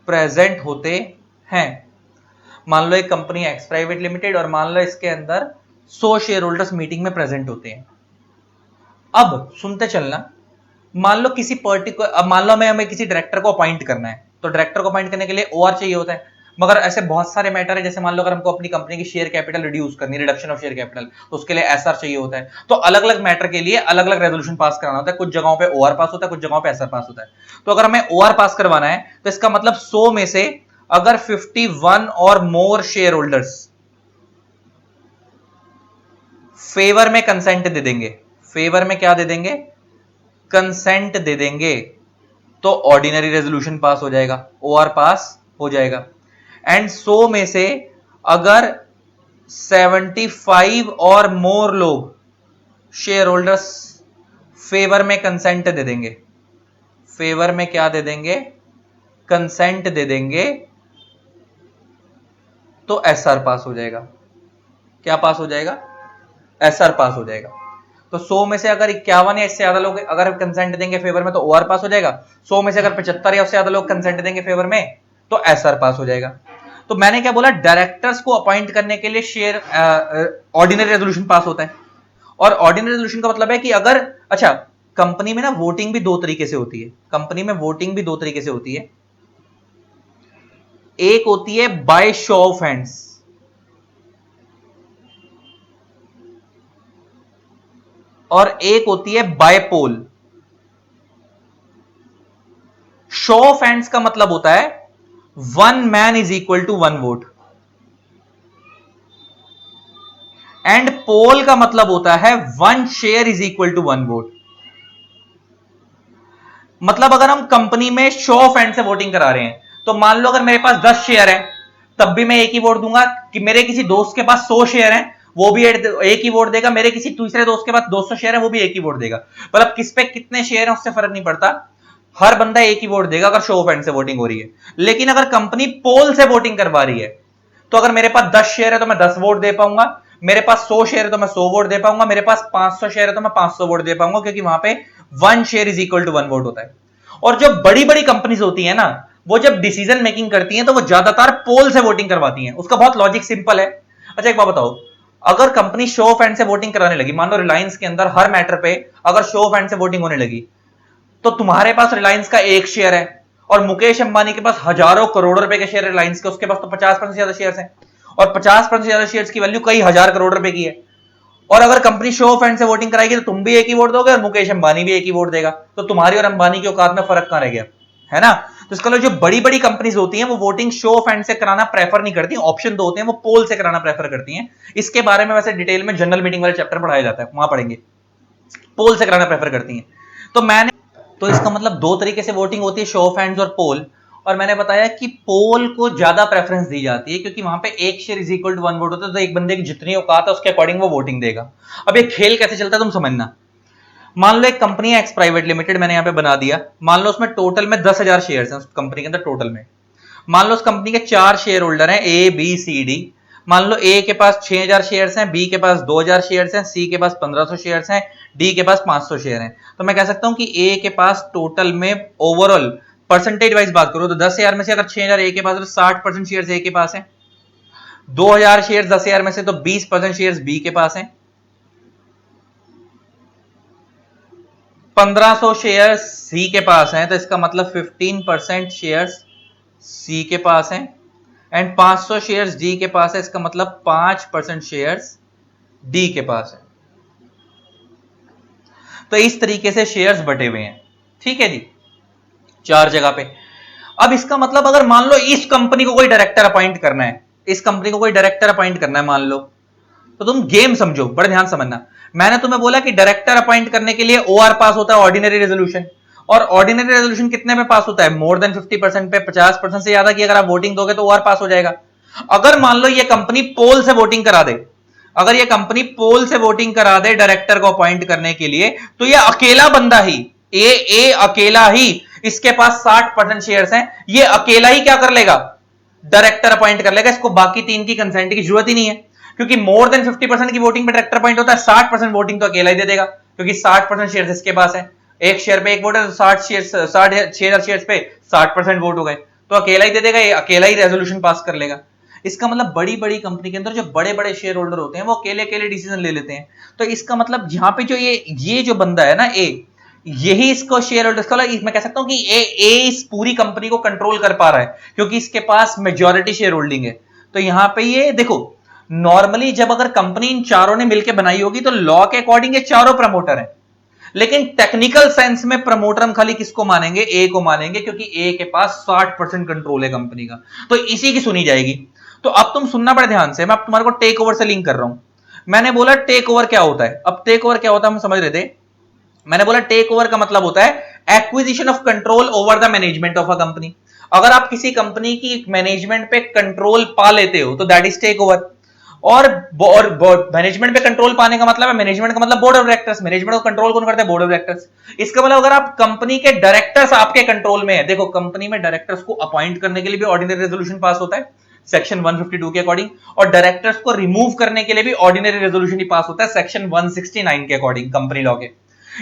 प्रेजेंट होते हैं। मान लो एक कंपनी एक्स प्राइवेट लिमिटेड और मान लो इसके अंदर 100 शेयर होल्डर्स मीटिंग में प्रेजेंट होते हैं। अब सुनते चलना, मान लो किसी पर्टिकुलर, अब मान लो हमें किसी डायरेक्टर को अपॉइंट करना है, तो डायरेक्टर को अपॉइंट करने के लिए ओआर चाहिए होता है। मगर ऐसे बहुत सारे मैटर है, जैसे मान लो अगर हमको अपनी कंपनी की शेयर कैपिटल रिड्यूस करनी, रिडक्शन ऑफ शेयर कैपिटल, तो उसके लिए एसआर चाहिए होता है। तो अलग अलग मैटर के लिए अलग अलग रेजोल्यूशन पास कराना होता है। कुछ जगहों पे ओआर पास होता है, कुछ जगहों पे एसआर पास होता है। तो अगर हमें ओआर पास करवाना है तो इसका मतलब 100 में से अगर 51 और मोर शेयर होल्डर्स फेवर में कंसेंट दे देंगे, फेवर में क्या दे देंगे? कंसेंट दे देंगे, तो ऑर्डिनरी रेजोल्यूशन पास हो जाएगा, ओआर पास हो जाएगा। एंड 100 में से अगर 75 और मोर लोग शेयर होल्डर्स फेवर में कंसेंट दे देंगे, फेवर में क्या दे देंगे? कंसेंट दे देंगे, तो एसआर पास हो जाएगा। क्या पास हो जाएगा? एसआर पास हो जाएगा। तो 100 में से अगर 51 या इससे ज्यादा लोग अगर कंसेंट देंगे फेवर में तो ओआर पास हो जाएगा। 100 में से अगर 75 या उससे ज्यादा लोग कंसेंट देंगे फेवर में तो एसआर पास हो जाएगा। तो मैंने क्या बोला? डायरेक्टर्स को अपॉइंट करने के लिए शेयर ऑर्डिनरी रेजोल्यूशन पास होता है। और ऑर्डिनरी रेजोल्यूशन का मतलब है कि अगर, अच्छा, कंपनी में ना वोटिंग भी दो तरीके से होती है, कंपनी में वोटिंग भी दो तरीके से होती है। एक होती है बाय शो ऑफ हैंड्स, और एक होती है by poll. Show of hands का मतलब होता है 1 man is equal to 1 vote, and poll का मतलब होता है 1 share is equal to 1 vote. मतलब अगर हम कंपनी में शो ऑफ हैंड से वोटिंग करा रहे हैं, तो मान लो अगर मेरे पास 10 शेयर है तब भी मैं एक ही वोट दूंगा, कि मेरे किसी दोस्त के पास 100 शेयर है वो भी एक ही वोट देगा, मेरे किसी दूसरे दोस्त के पास 200 शेयर है वो भी एक ही वोट देगा। मतलब किस पे कितने शेयर है उससे फर्क नहीं पड़ता, हर बंदा एक ही वोट देगा अगर शो ऑफ हैंड से वोटिंग हो रही है। लेकिन अगर कंपनी पोल से वोटिंग करवा रही है, तो अगर मेरे पास 10 शेयर है तो मैं 10 वोट दे पाऊंगा, मेरे पास 100 शेयर है तो मैं 100 वोट दे पाऊंगा, मेरे पास 500 शेयर है तो मैं 500 वोट दे पाऊंगा, क्योंकि वहां पे 1 share is equal to 1 vote होता है। और जो बड़ी बड़ी कंपनीज होती है ना, वो जब डिसीजन मेकिंग करती हैं तो वो ज्यादातर पोल से वोटिंग करवाती हैं। उसका बहुत लॉजिक सिंपल है। अच्छा एक बात बताओ, अगर कंपनी शो ऑफ हैंड से वोटिंग कराने लगी, मान लो रिलायंस के अंदर हर मैटर पे अगर शो ऑफ हैंड से वोटिंग होने लगी, तो तुम्हारे पास रिलायंस का एक शेयर है और मुकेश अंबानी के पास हजारों करोड़ रुपए के शेयर रिलायंस के, उसके पास तो 50% ज्यादा शेयर हैं और 50% ज्यादा शेयर्स की वैल्यू कई हजार करोड़ रुपए की है। और अगर कंपनी शो ऑफ हैंड से वोटिंग कराएगी तो तुम भी एक ही वोट दोगे और मुकेश अंबानी भी एक ही वोट देगा, तो तुम्हारी और अंबानी की औकात में फर्क कहां रह गया, है ना। तो इसका जो बड़ी बड़ी कंपनीज होती हैं वो वोटिंग शो ऑफ हैंड से कराना प्रेफर नहीं करती, ऑप्शन दो होते हैं, वो पोल से कराना प्रेफर करती हैं। इसके बारे में वैसे डिटेल में जनरल मीटिंग वाले चैप्टर पढ़ाया जाता है, वहां पढ़ेंगे। पोल से कराना प्रेफर करती हैं। तो इसका मतलब दो तरीके से वोटिंग होती है, शो ऑफ हैंड्स और पोल। और मैंने बताया कि पोल को ज्यादा प्रेफरेंस दी जाती है क्योंकि वहां पे एक share is equal to 1 vote होता है, तो एक बंदे की जितनी औकात है उसके अकॉर्डिंग वो वोटिंग देगा। अब ये खेल कैसे चलता है तुम समझना। मान लो एक कंपनी है एक्स प्राइवेट लिमिटेड, मैंने यहां पे बना दिया। मान लो उसमें टोटल में 10,000 शेयर हैं उस कंपनी के अंदर टोटल में। मान लो उस कंपनी के 4 शेयर होल्डर हैं, ए बी सी डी। मान लो ए के पास 6,000 शेयर्स हैं, बी के पास 2,000 शेयर्स हैं, सी के पास 1,500 शेयर्स हैं, डी के पास 500 शेयर हैं। तो मैं कह सकता हूं कि ए के पास टोटल में ओवरऑल परसेंटेज वाइज बात करो तो 10,000 में से अगर 6,000 ए के पास है तो 60% शेयर्स ए के पास है। 2,000 शेयर्स 10,000 में से तो 20% शेयर्स बी के पास है। 1,500 शेयर्स सी के पास हैं, तो इसका मतलब 15% शेयर्स सी के पास हैं एंड 500 शेयर्स डी के पास है, इसका मतलब 5% शेयर्स डी के पास है। तो इस तरीके से शेयर्स बटे हुए हैं, ठीक है जी, 4 जगह पे। अब इसका मतलब अगर मान लो इस कंपनी को कोई डायरेक्टर अपॉइंट करना है, इस कंपनी को कोई डायरेक्टर अपॉइंट करना है मान लो, तो तुम गेम समझो, बड़े ध्यान समझना। मैंने तुम्हें बोला कि डायरेक्टर अपॉइंट करने के लिए ओआर पास होता है, ऑर्डिनरी रेजोल्यूशन। और ऑर्डिनरी रेजोल्यूशन कितने में पास होता है, मोर देन 50% पे, 50% से ज्यादा की अगर आप वोटिंग दोगे तो ओआर पास हो जाएगा। अगर मान लो ये कंपनी पोल से वोटिंग करा दे, अगर ये कंपनी पोल से वोटिंग करा दे डायरेक्टर को अपॉइंट करने के लिए, तो ये अकेला बंदा ही ए अकेला ही, इसके पास 60% शेयर्स हैं, ये अकेला ही क्या कर लेगा, डायरेक्टर अपॉइंट कर लेगा। इसको बाकी 3 की कंसेंट की जरूरत ही नहीं है क्योंकि मोर देन 50% की वोटिंग पे डायरेक्टर अपॉइंट होता है, 60% वोटिंग तो अकेला ही दे देगा क्योंकि 60% शेयर्स इसके पास है। एक शेयर पे एक वोट है तो 6,000 शेयर्स पे 60% वोट हो गए, तो अकेला ही दे देगा, ये अकेला ही रेजोल्यूशन पास कर लेगा। इसका मतलब बड़ी बड़ी कंपनी के अंदर जो बड़े बड़े शेयर होल्डर होते हैं वो अकेले अकेले डिसीजन ले लेते हैं। तो इसका मतलब यहां पे जो ये जो बंदा है ना ए, यही इसको शेयर होल्डर, मैं कह सकता हूं कि ए इस पूरी कंपनी को कंट्रोल कर पा रहा है क्योंकि इसके पास मेजॉरिटी शेयर होल्डिंग है। तो यहां पे ये देखो, नॉर्मली जब अगर कंपनी इन चारों ने मिलकर बनाई होगी तो लॉ के अकॉर्डिंग ये चारों प्रमोटर हैं, लेकिन टेक्निकल सेंस में प्रमोटर हम खाली किसको मानेंगे, ए को मानेंगे क्योंकि ए के पास 60% कंट्रोल है कंपनी का, तो इसी की सुनी जाएगी। तो अब तुम सुनना बड़े ध्यान से, मैं अब तुम्हारे को टेक ओवर से लिंक कर रहा हूं। मैंने बोला टेक ओवर क्या होता है, अब टेक ओवर क्या होता है हम समझ रहे थे। मैंने बोला टेक ओवर का मतलब होता है acquisition of control over the management of a company. अगर आप किसी कंपनी की मैनेजमेंट पे कंट्रोल पा लेते हो तो दैट इज टेक ओवर। और मैनेजमेंट पे कंट्रोल पाने का मतलब है, मैनेजमेंट का मतलब बोर्ड ऑफ डायरेक्टर्स, मैनेजमेंट को कंट्रोल कौन करता है, बोर्ड ऑफ डायरेक्टर्स। इसका मतलब अगर आप कंपनी के डायरेक्टर्स आपके कंट्रोल में है, देखो कंपनी में डायरेक्टर्स को अपॉइंट करने के लिए भी ऑर्डिनरी रेजोल्यूशन पास होता है सेक्शन 152 के अकॉर्डिंग, और डायरेक्टर्स को रिमूव करने के लिए भी ऑर्डिनरी रेजोल्यूशन ही पास होता है सेक्शन 169 के अकॉर्डिंग कंपनी लॉ के।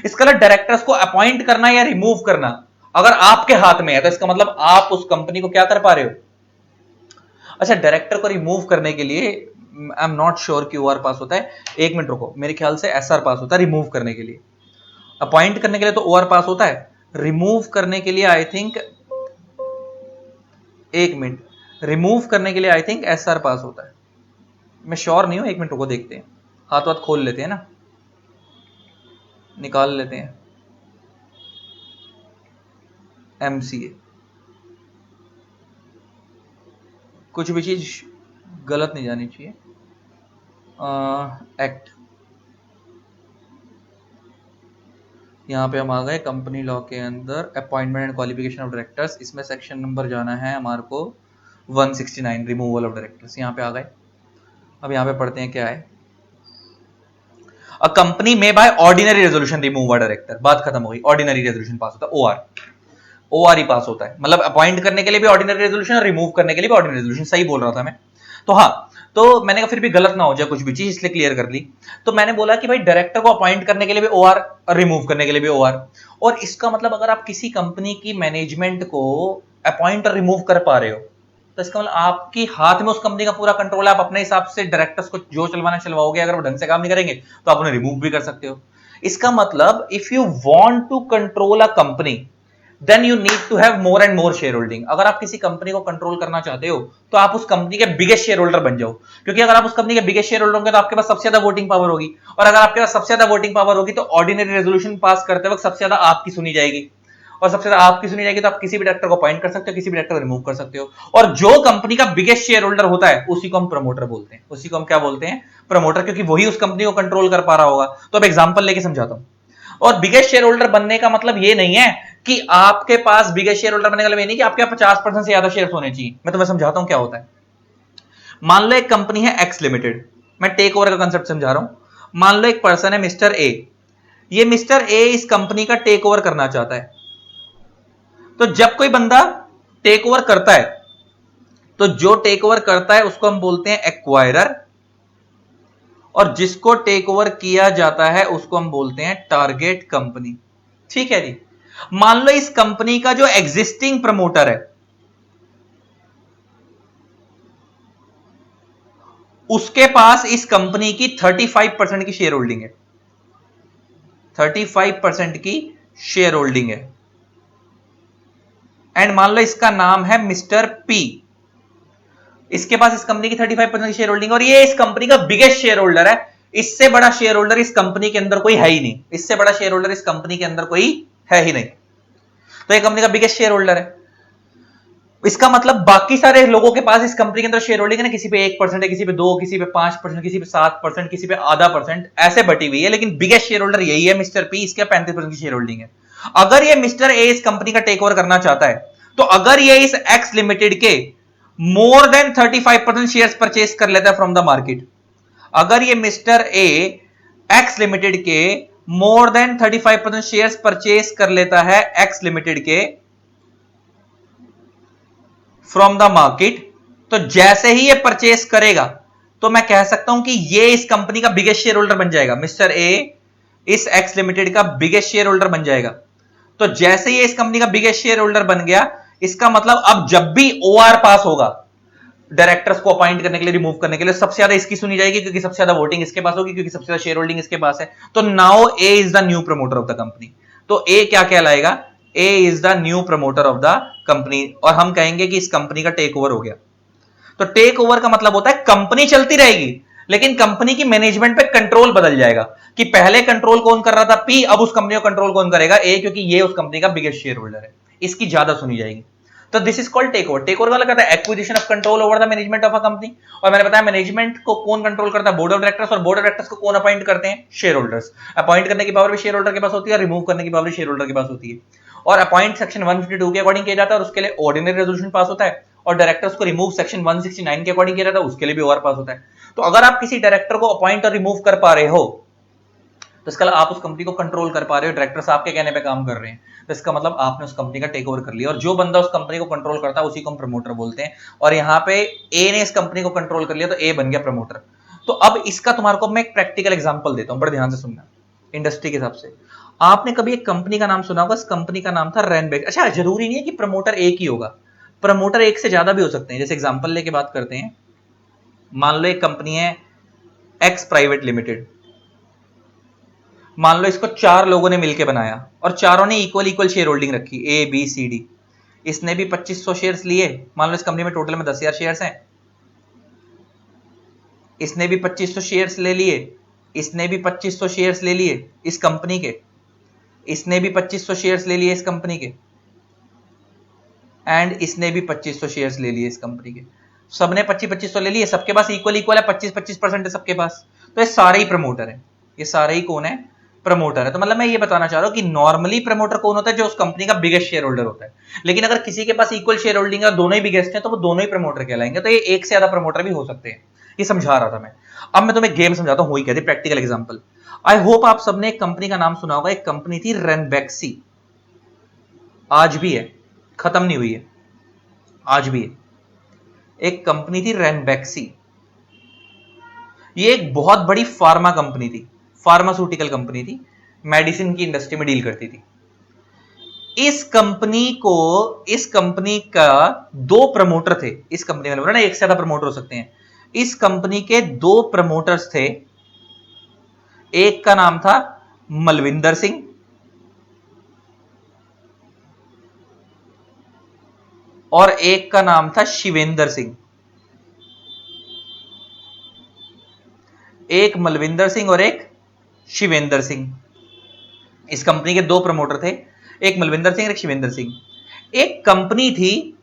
इसका मतलब डायरेक्टर्स को अपॉइंट करना या रिमूव करना अगर आपके हाथ में है तो इसका मतलब आप उस कंपनी को क्या कर पा रहे हो। अच्छा, डायरेक्टर को रिमूव करने के लिए आई एम नॉट श्योर कि ओआर पास होता है, एक मिनट रुको, मेरे ख्याल से एसआर पास होता है रिमूव करने के लिए। अपॉइंट करने के लिए तो ओआर पास होता है, रिमूव करने के लिए आई थिंक, एक मिनट, रिमूव करने के लिए आई थिंक एसआर पास होता है, मैं श्योर नहीं हूं, एक मिनट रुको देखते हैं, हाथ वाथ खोल लेते हैं ना, निकाल लेते हैं। एमसीए, कुछ भी चीज गलत नहीं जानी चाहिए। एक्ट, यहां पे हम आ गए कंपनी लॉ के अंदर, appointment and qualification of directors, इसमें सेक्शन नंबर जाना है हमारे को 169 रिमूवल ऑफ डायरेक्टर्स, यहां पे आ गए। अब यहां पे पढ़ते हैं क्या है, अ कंपनी में by ordinary resolution remove a director, बात खत्म हो गई। ऑर्डिनरी रेजोल्यूशन पास होता है, ओआर ही पास होता है, मतलब अपॉइंट करने के लिए भी ऑर्डिनरी रेजोल्यूशन और रिमूव करने के लिए भी ऑर्डिनरी रेजोल्यूशन, सही बोल रहा था मैं। तो हाँ, तो मैंने कहा फिर भी गलत ना हो जाए कुछ भी चीज, इसलिए क्लियर कर ली। तो मैंने बोला कि भाई डायरेक्टर को अपॉइंट करने के लिए भी ओआर और रिमूव करने के लिए भी ओआर, और इसका मतलब अगर आप किसी कंपनी की मैनेजमेंट को अपॉइंट और रिमूव कर पा रहे हो तो इसका मतलब आपकी हाथ में उस कंपनी का पूरा कंट्रोल है, आप अपने हिसाब से डायरेक्टर्स को जो चलवाना चलवाओगे, अगर वो ढंग से काम नहीं करेंगे तो आप उन्हें रिमूव भी कर सकते हो। इसका मतलब if you want to control a company then you need to have more and more shareholding. अगर आप किसी कंपनी को कंट्रोल करना चाहते हो तो आप उस कंपनी के बिगेस्ट शेयर होल्डर बन जाओ, क्योंकि अगर आप उस कंपनी के बिगेस्ट शेयर होल्डर होंगे तो आपके पास सबसे ज्यादा वोटिंग पावर होगी, और अगर आपके पास सबसे ज्यादा वोटिंग पावर होगी तो ऑर्डिनरी रेजोल्यूशन पास करते वक्त सबसे ज्यादा आपकी सुनी जाएगी, और सबसे ज्यादा आपकी सुनी जाएगी तो आप किसी भी डायरेक्टर को अपॉइंट कर सकते हो, किसी भी डायरेक्टर को रिमूव कर सकते हो। और जो कंपनी का बिगेस्ट शेयर होल्डर होता है उसी को हम प्रमोटर बोलते हैं, उसी को हम क्या बोलते हैं, प्रमोटर, क्योंकि वही उस कंपनी को कंट्रोल कर पा रहा होगा। तो अब एग्जांपल लेके समझाता हूं। और बिगेस्ट शेयर होल्डर बनने का मतलब ये नहीं है कि आपके पास बिगेस्ट शेयर होल्डर बनने का मतलब ये नहीं कि आपके 50% से ज्यादा शेयर होने चाहिए। मैं तुम्हें समझाता हूं क्या होता है। मान लो एक कंपनी है एक्स लिमिटेड, मैं टेक ओवर का कंसेप्ट समझा रहा हूं। मान लो एक पर्सन है मिस्टर ए, ये मिस्टर ए इस कंपनी का टेक ओवर करना चाहता है। तो जब कोई बंदा टेक ओवर करता है तो जो टेक ओवर करता है उसको हम बोलते हैं एक्वायरर, और जिसको टेक ओवर किया जाता है उसको हम बोलते हैं टारगेट कंपनी। ठीक है जी। मान लो इस कंपनी का जो एग्जिस्टिंग प्रमोटर है उसके पास इस कंपनी की 35% की शेयर होल्डिंग है, 35% की शेयर होल्डिंग है। एंड मान लो इसका नाम है मिस्टर पी, इसके पास इस कंपनी की 35% की शेयर होल्डिंग है और ये इस कंपनी का बिगेस्ट शेयर होल्डर है। इससे बड़ा शेयर होल्डर इस कंपनी के अंदर कोई है ही नहीं, इससे बड़ा शेयर होल्डर इस कंपनी के अंदर कोई है ही नहीं। तो ये कंपनी का बिगेस्ट शेयर होल्डर है। इसका मतलब बाकी सारे लोगों के पास इस कंपनी के अंदर शेयर होल्डिंग है ना, किसी पे 1% है, किसी पे 2, किसी पे 5%, किसी पे 7%, किसी पे आधा परसेंट, ऐसे बटी हुई है, लेकिन बिगेस्ट शेयर होल्डर यही है मिस्टर पी, इसके 35% की शेयर होल्डिंग है। अगर ये मिस्टर ए इस कंपनी का टेक ओवर करना चाहता है तो अगर ये इस एक्स लिमिटेड के मोर देन 35% शेयर परचेज कर लेता है फ्रॉम द मार्केट, अगर ये मिस्टर ए एक्स लिमिटेड के मोर देन 35% शेयर परचेज कर लेता है एक्स लिमिटेड के फ्रॉम द मार्केट, तो जैसे ही ये परचेस करेगा तो मैं कह सकता हूं कि ये इस कंपनी का बिगेस्ट शेयर होल्डर बन जाएगा। मिस्टर ए इस एक्स लिमिटेड का बिगेस्ट शेयर होल्डर बन जाएगा। तो जैसे ही इस कंपनी का बिगेस्ट शेयर होल्डर बन गया, इसका मतलब अब जब भी ओआर पास होगा डायरेक्टर्स को अपॉइंट करने के लिए, रिमूव करने के लिए, सबसे ज्यादा इसकी सुनी जाएगी क्योंकि सबसे ज्यादा वोटिंग इसके पास होगी, क्योंकि सबसे ज्यादा शेयर होल्डिंग इसके पास है। तो now A is the new promoter of the company. तो ए क्या कहलाएगा, A is the new promoter of the company, और हम कहेंगे कि इस कंपनी का टेक ओवर हो गया। तो टेक ओवर का मतलब होता है कंपनी चलती रहेगी लेकिन कंपनी की मैनेजमेंट पे कंट्रोल बदल जाएगा, कि पहले कंट्रोल कौन कर रहा था, पी, अब उस कंपनी को कंट्रोल कौन करेगा, ए, क्योंकि ये उस कंपनी का बिगेस्ट शेयर होल्डर है, इसकी ज्यादा सुनी जाएगी। तो this is called takeover. Takeover वाला कहता है acquisition of control over the management of a company. और मैंने बताया मैनेजमेंट को कौन कंट्रोल करता है, बोर्ड ऑफ डायरेक्टर्स, और बोर्ड ऑफ डायरेक्टर्स को कौन अपॉइंट करते हैं, शेयर होल्डर्स। अपॉइंट करने की पावर भी शेयर होल्डर के पास होती है, रिमूव करने की पावर भी शेयर होल्डर के पास होती है। और अपॉइंट सेक्शन 152 के अकॉर्डिंग किया जाता है और उसके लिए ऑर्डिनरी रेजोल्यूशन पास होता है, और डायरेक्टर्स को रिमूव सेक्शन 169 के अकॉर्डिंग किया जाता है, उसके लिए भी ओवर पास होता है। तो अगर आप किसी डायरेक्टर को अपॉइंट और रिमूव कर पा रहे हो तो इसका आप उस कंपनी को कंट्रोल कर पा रहे हो, डायरेक्टर्स आपके कहने पे काम कर रहे हैं, तो इसका मतलब आपने उस कंपनी का टेक ओवर कर लिया। और जो बंदा उस कंपनी को कंट्रोल करता है उसी को हम प्रमोटर बोलते हैं। और यहाँ पे ए ने इस कंपनी को कंट्रोल कर लिया तो ए बन गया प्रमोटर। तो अब इसका तुम्हारे को मैं एक प्रैक्टिकल एग्जांपल देता हूं, बड़े ध्यान से सुनना। इंडस्ट्री के हिसाब से आपने कभी एक कंपनी का नाम सुना होगा, इस कंपनी का नाम था रैनबैक। अच्छा, जरूरी नहीं है कि प्रमोटर एक ही होगा, प्रमोटर एक से ज्यादा भी हो सकते हैं। जैसे एग्जांपल लेके बात करते हैं, मान लो एक कंपनी है एक्स प्राइवेट लिमिटेड, मान लो इसको 4 लोगों ने मिलकर बनाया और चारों ने इक्वल इक्वल शेयर होल्डिंग रखी, ए बी सी डी। इसने भी 2500 शेयर्स लिए, मान लो इस कंपनी में टोटल में 10,000 शेयर्स हैं, इसने भी 2500 शेयर्स ले लिए, इसने भी 2500 शेयर्स ले लिए इस कंपनी के, इसने भी 2500 शेयर्स ले लिए इस कंपनी के, एंड इसने भी 2500 शेयर्स ले लिए इस कंपनी के। सबने 2500 ले लिए, सबके पास इक्वल इक्वल है, 25% है सबके पास। तो ये सारे ही प्रमोटर है, ये सारे ही कौन है, प्रमोटर है। तो मतलब मैं ये बताना चाह रहा हूं कि नॉर्मली प्रमोटर कौन होता है, जो उस कंपनी का बिगेस्ट शेयर होल्डर होता है। लेकिन अगर किसी के पास इक्वल शेयर होल्डिंग है, दोनों ही बिगेस्ट है, तो वो दोनों ही प्रमोटर कहलाएंगे। तो ये एक से ज्यादा प्रमोटर भी हो सकते हैं, ये समझा रहा था मैं। अब मैं तुम्हें गेम समझाता हूं, हुई क्या थी, प्रैक्टिकल एग्जांपल। आई होप आप सबने एक कंपनी का नाम सुना होगा, एक कंपनी थी रेनबैक्सी, आज भी है, खत्म नहीं हुई है, आज भी है। एक कंपनी थी रेनबैक्सी, ये एक बहुत बड़ी फार्मा कंपनी थी, फार्मास्यूटिकल कंपनी थी, मेडिसिन की इंडस्ट्री में डील करती थी। इस कंपनी का दो प्रमोटर थे। इस कंपनी में ना एक से ज्यादा प्रमोटर हो सकते हैं। इस कंपनी के दो प्रमोटर्स थे, एक का नाम था मलविंदर सिंह और एक का नाम था शिवेंद्र सिंह। एक मलविंदर सिंह और एक शिवेंद्र सिंह, इस कंपनी के दो प्रमोटर थे, एक मलविंदर सिंह और एक शिवेंद्र सिंह। एक कंपनी थी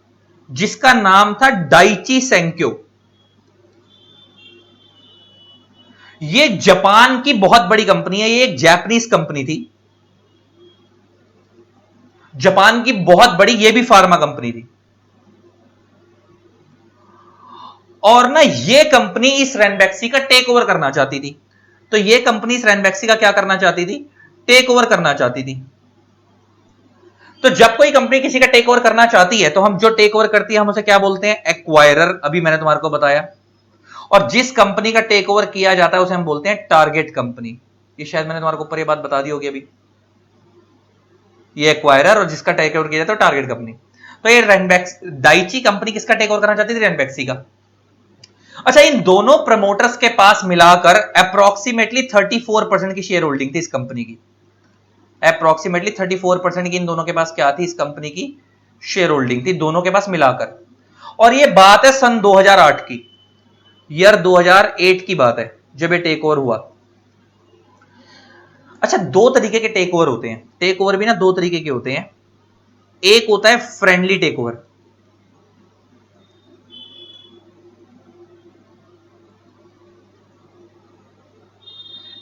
जिसका नाम था डाइची सेंक्यो। ये जापान की बहुत बड़ी कंपनी है, ये एक जापानीज कंपनी थी, जापान की बहुत बड़ी, ये भी फार्मा कंपनी थी। और ना ये कंपनी इस रैनबैक्सी का टेक ओवर करना चाहती थी। तो ये कंपनी इस रैनबैक्सी का क्या करना चाहती थी? टेक ओवर करना चाहती थी। तो जब कोई कंपनी किसी का टेक ओवर करना चाहती है तो हम जो टेक ओवर करती है हम उसे क्या बोलते हैं? एक्वायरर। अभी मैंने तुम्हारे को बताया। और जिस कंपनी का टेक ओवर किया जाता है उसे हम बोलते हैं टारगेट कंपनी। ये शायद मैंने तुम्हारे को ऊपर ये बात बता दी होगी अभी। ये एक्वायरर और जिसका टेक ओवर किया जाता है टारगेट कंपनी। तो ये रैनबैक्स डाइची कंपनी किसका टेक ओवर करना चाहती थी? रैनबैक्सी का। अच्छा, इन दोनों प्रमोटर्स के पास मिलाकर अप्रोक्सीमेटली 34% की शेयर होल्डिंग थी इस कंपनी की। अप्रोक्सीमेटली 34% की इन दोनों के पास क्या थी? इस कंपनी की शेयर होल्डिंग थी दोनों के पास मिलाकर। और ये बात है सन 2008 की, ईयर 2008 की बात है जब ये टेक ओवर हुआ। अच्छा, दो तरीके के टेक ओवर होते हैं। टेक ओवर भी ना दो तरीके के होते हैं। एक होता है फ्रेंडली टेक ओवर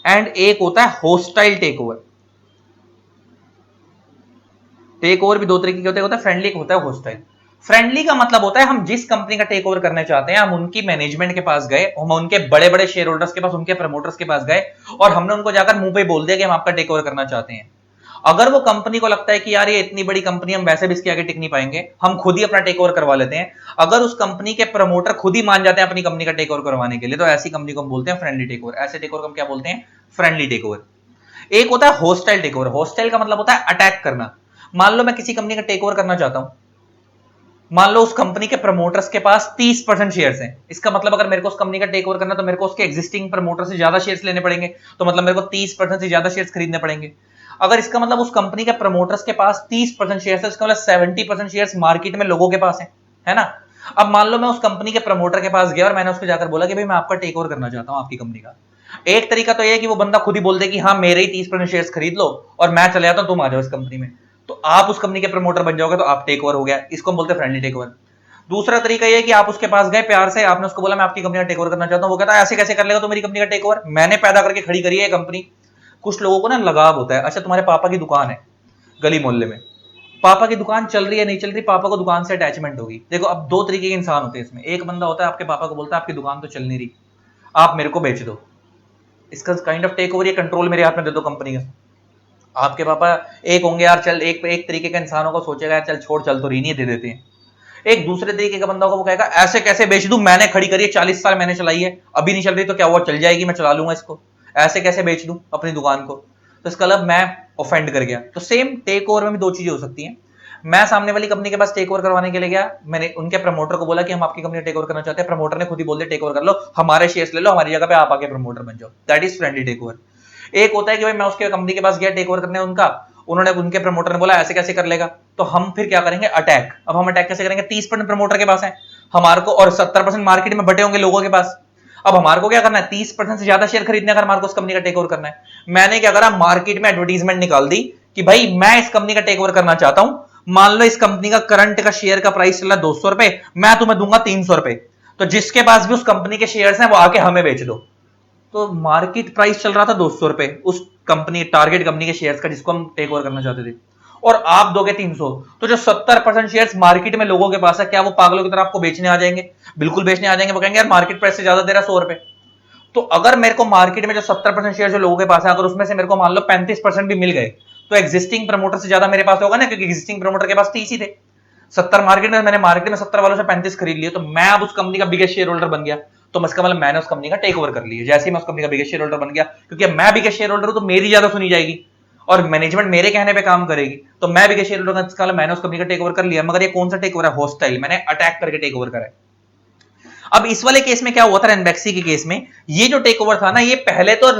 एंड एक होता है hostile takeover. Takeover भी दो तरीके के होता है फ्रेंडली, होता है होस्टाइल। फ्रेंडली का मतलब होता है हम जिस कंपनी का टेक ओवर करने चाहते हैं हम उनकी मैनेजमेंट के पास गए, हम उनके बड़े बड़े शेयर होल्डर्स के पास, उनके प्रमोटर्स के पास गए और हमने उनको जाकर मुंह पे बोल दिया कि हम आपका टेक ओवर करना चाहते हैं। अगर वो कंपनी को लगता है कि यार ये इतनी बड़ी कंपनी, हम वैसे भी इसके आगे टिक नहीं पाएंगे, हम खुद ही अपना टेक ओवर करवा लेते हैं। अगर उस कंपनी के प्रमोटर खुद ही मान जाते हैं अपनी कंपनी का टेक ओवर करवाने के लिए, तो ऐसी कंपनी को हम बोलते हैं फ्रेंडली टेक ओवर। ऐसे टेक ओवर को हम क्या बोलते हैं? Friendly takeover. एक होता है होस्टाइल टेक ओवर। होस्टाइल का मतलब होता है अटैक करना। मान लो मैं किसी कंपनी का टेक ओवर करना चाहता हूं, मान लो उस कंपनी के प्रमोटर्स के पास 30% शेयर्स हैं। इसका मतलब अगर मेरे को उस कंपनी का टेक ओवर करना तो मेरे को उसके एग्जिस्टिंग प्रमोटर से ज्यादा शेयर्स लेने पड़ेंगे, तो मतलब मेरे को 30% से ज्यादा शेयर्स खरीदने पड़ेंगे। अगर इसका मतलब उस कंपनी के प्रमोटर्स के पास 30% शेयर्स है, इसका मतलब 70% शेयर्स मार्केट में लोगों के पास है ना। अब मान लो मैं उस कंपनी के प्रमोटर के पास गया और मैंने उसको जाकर बोला कि भाई मैं आपका टेक ओवर करना चाहता हूं आपकी कंपनी का। एक तरीका तो यह है कि वो बंदा खुद ही बोल दे कि हाँ मेरे ही 30% शेयर्स खरीद लो और मैं चले जाता हूं, तुम आ जाओ इस कंपनी में, तो आप उस कंपनी के प्रमोटर बन जाओगे, तो आप टेक ओवर हो गया। इसको हम बोलते हैं फ्रेंडली टेक ओवर। दूसरा तरीका यह है कि आप उसके पास गए प्यार से, आपने उसको बोला मैं आपकी कंपनी का टेक ओवर करना चाहता हूं, वो कहता है ऐसे कैसे कर लेगा तो मेरी कंपनी का टेक ओवर, मैंने पैदा करके खड़ी करी है कंपनी। कुछ लोगों को ना लगाव होता है। अच्छा, तुम्हारे पापा की दुकान है गली मोहल्ले में, पापा की दुकान चल रही है नहीं चल रही, पापा को दुकान से अटैचमेंट होगी। देखो अब दो तरीके के इंसान होते हैं इसमें। एक बंदा होता है आपके पापा को बोलता है आपकी दुकान तो चल नहीं रही, आप मेरे को बेच दो, इसका काइंड ऑफ टेक ओवर, ये कंट्रोल मेरे हाथ में दे दो कंपनी का। आपके पापा एक होंगे यार, चल एक तरीके का इंसानों को सोचेगा चल छोड़, चल तो रही नहीं, दे देते हैं। एक दूसरे तरीके का बंदा होगा, वो कहेगा ऐसे कैसे बेच दूं, मैंने खड़ी करी है, 40 साल मैंने चलाई है, अभी नहीं चल रही तो क्या हुआ, चल जाएगी, मैं चला लूंगा इसको, ऐसे कैसे बेच दूं अपनी दुकान को। तो इसका मतलब मैं ऑफेंड कर गया। तो सेम टेक ओवर में भी दो चीजें हो सकती हैं। मैं सामने वाली कंपनी के पास टेक ओवर करवाने के लिए गया, मैंने उनके प्रमोटर को बोला कि हम आपकी कंपनी टेक ओवर करना चाहते हैं, प्रमोटर ने खुद ही बोल दिया टेक ओवर कर लो, हमारे शेयर्स ले लो, हमारी जगह पे आप आके प्रमोटर बन जाओ। That is friendly takeover. एक होता है कि भाई मैं उसके कंपनी के पास गया टेक ओवर करने उनका, उन्होंने उनके प्रमोटर ने बोला ऐसे कैसे कर लेगा, तो हम फिर क्या करेंगे? अटैक। अब हम अटैक कैसे करेंगे? 30% प्रमोटर के पास है हमारे को और 70% मार्केट में बटे होंगे लोगों के पास। अब हमारे को क्या करना है? 30% से ज्यादा शेयर खरीदने अगर हमारे को उस कंपनी का टेक ओवर करना है। मैंने क्या करा? मार्केट में एडवर्टीजमेंट निकाल दी कि भाई मैं इस कंपनी का टेक ओवर करना चाहता हूं, मान लो इस कंपनी का करंट का शेयर का प्राइस चला 200 रुपए, मैं तुम्हें दूंगा 300 रुपए, तो जिसके पास भी उस कंपनी के शेयर्स हैं वो आके हमें बेच दो। तो मार्केट प्राइस चल रहा था 200 रुपए उस कंपनी, टारगेट कंपनी के शेयर्स का जिसको हम टेक ओवर करना चाहते थे, और आप दोगे 300, तो जो 70% शेयर्स मार्केट में लोगों के पास है, क्या वो पागलों की तरह आपको बेचने आ जाएंगे? बिल्कुल बेचने आ जाएंगे। वो कहेंगे यार मार्केट प्राइस से ज्यादा दे रहा 100 रुपए। तो अगर मेरे को मार्केट में जो 70% शेयर जो लोगों के पास है, अगर उसमें से मेरे को मान लो 35% भी मिल गए, तो एग्जिस्टिंग प्रमोटर से ज्यादा मेरे पास होगा ना, क्योंकि एग्जिस्टिंग प्रमोटर के पास 30 ही थे। 70 मार्केट में, मैंने मार्केट में 70 वालों से 35 खरीद लिए, तो मैं अब उस कंपनी का बिगेस्ट शेयर होल्डर बन गया। तो इसका मतलब मैंने उस कंपनी का टेक ओवर कर लिया। जैसे ही मैं उस कंपनी का बिगेस्ट शेयर होल्डर बन गया, क्योंकि मैं बिगेस्ट शेयर होल्डर हूं तो मेरी ज्यादा सुनी जाएगी, और मैनेजमेंट मेरे कहने पे काम करेगी, तो मैं बिगेस्ट शेयर होल्डर का, मैंने उस कंपनी का टेक ओवर कर लिया, मगर ये कौन सा टेक ओवर है? हॉस्टाइल, मैंने अटैक करके टेक ओवर करा है। अब इस वाले केस में क्या हुआ था, रनबैक्सी के केस में, ये जो टेक ओवर था ना, ये पहले तो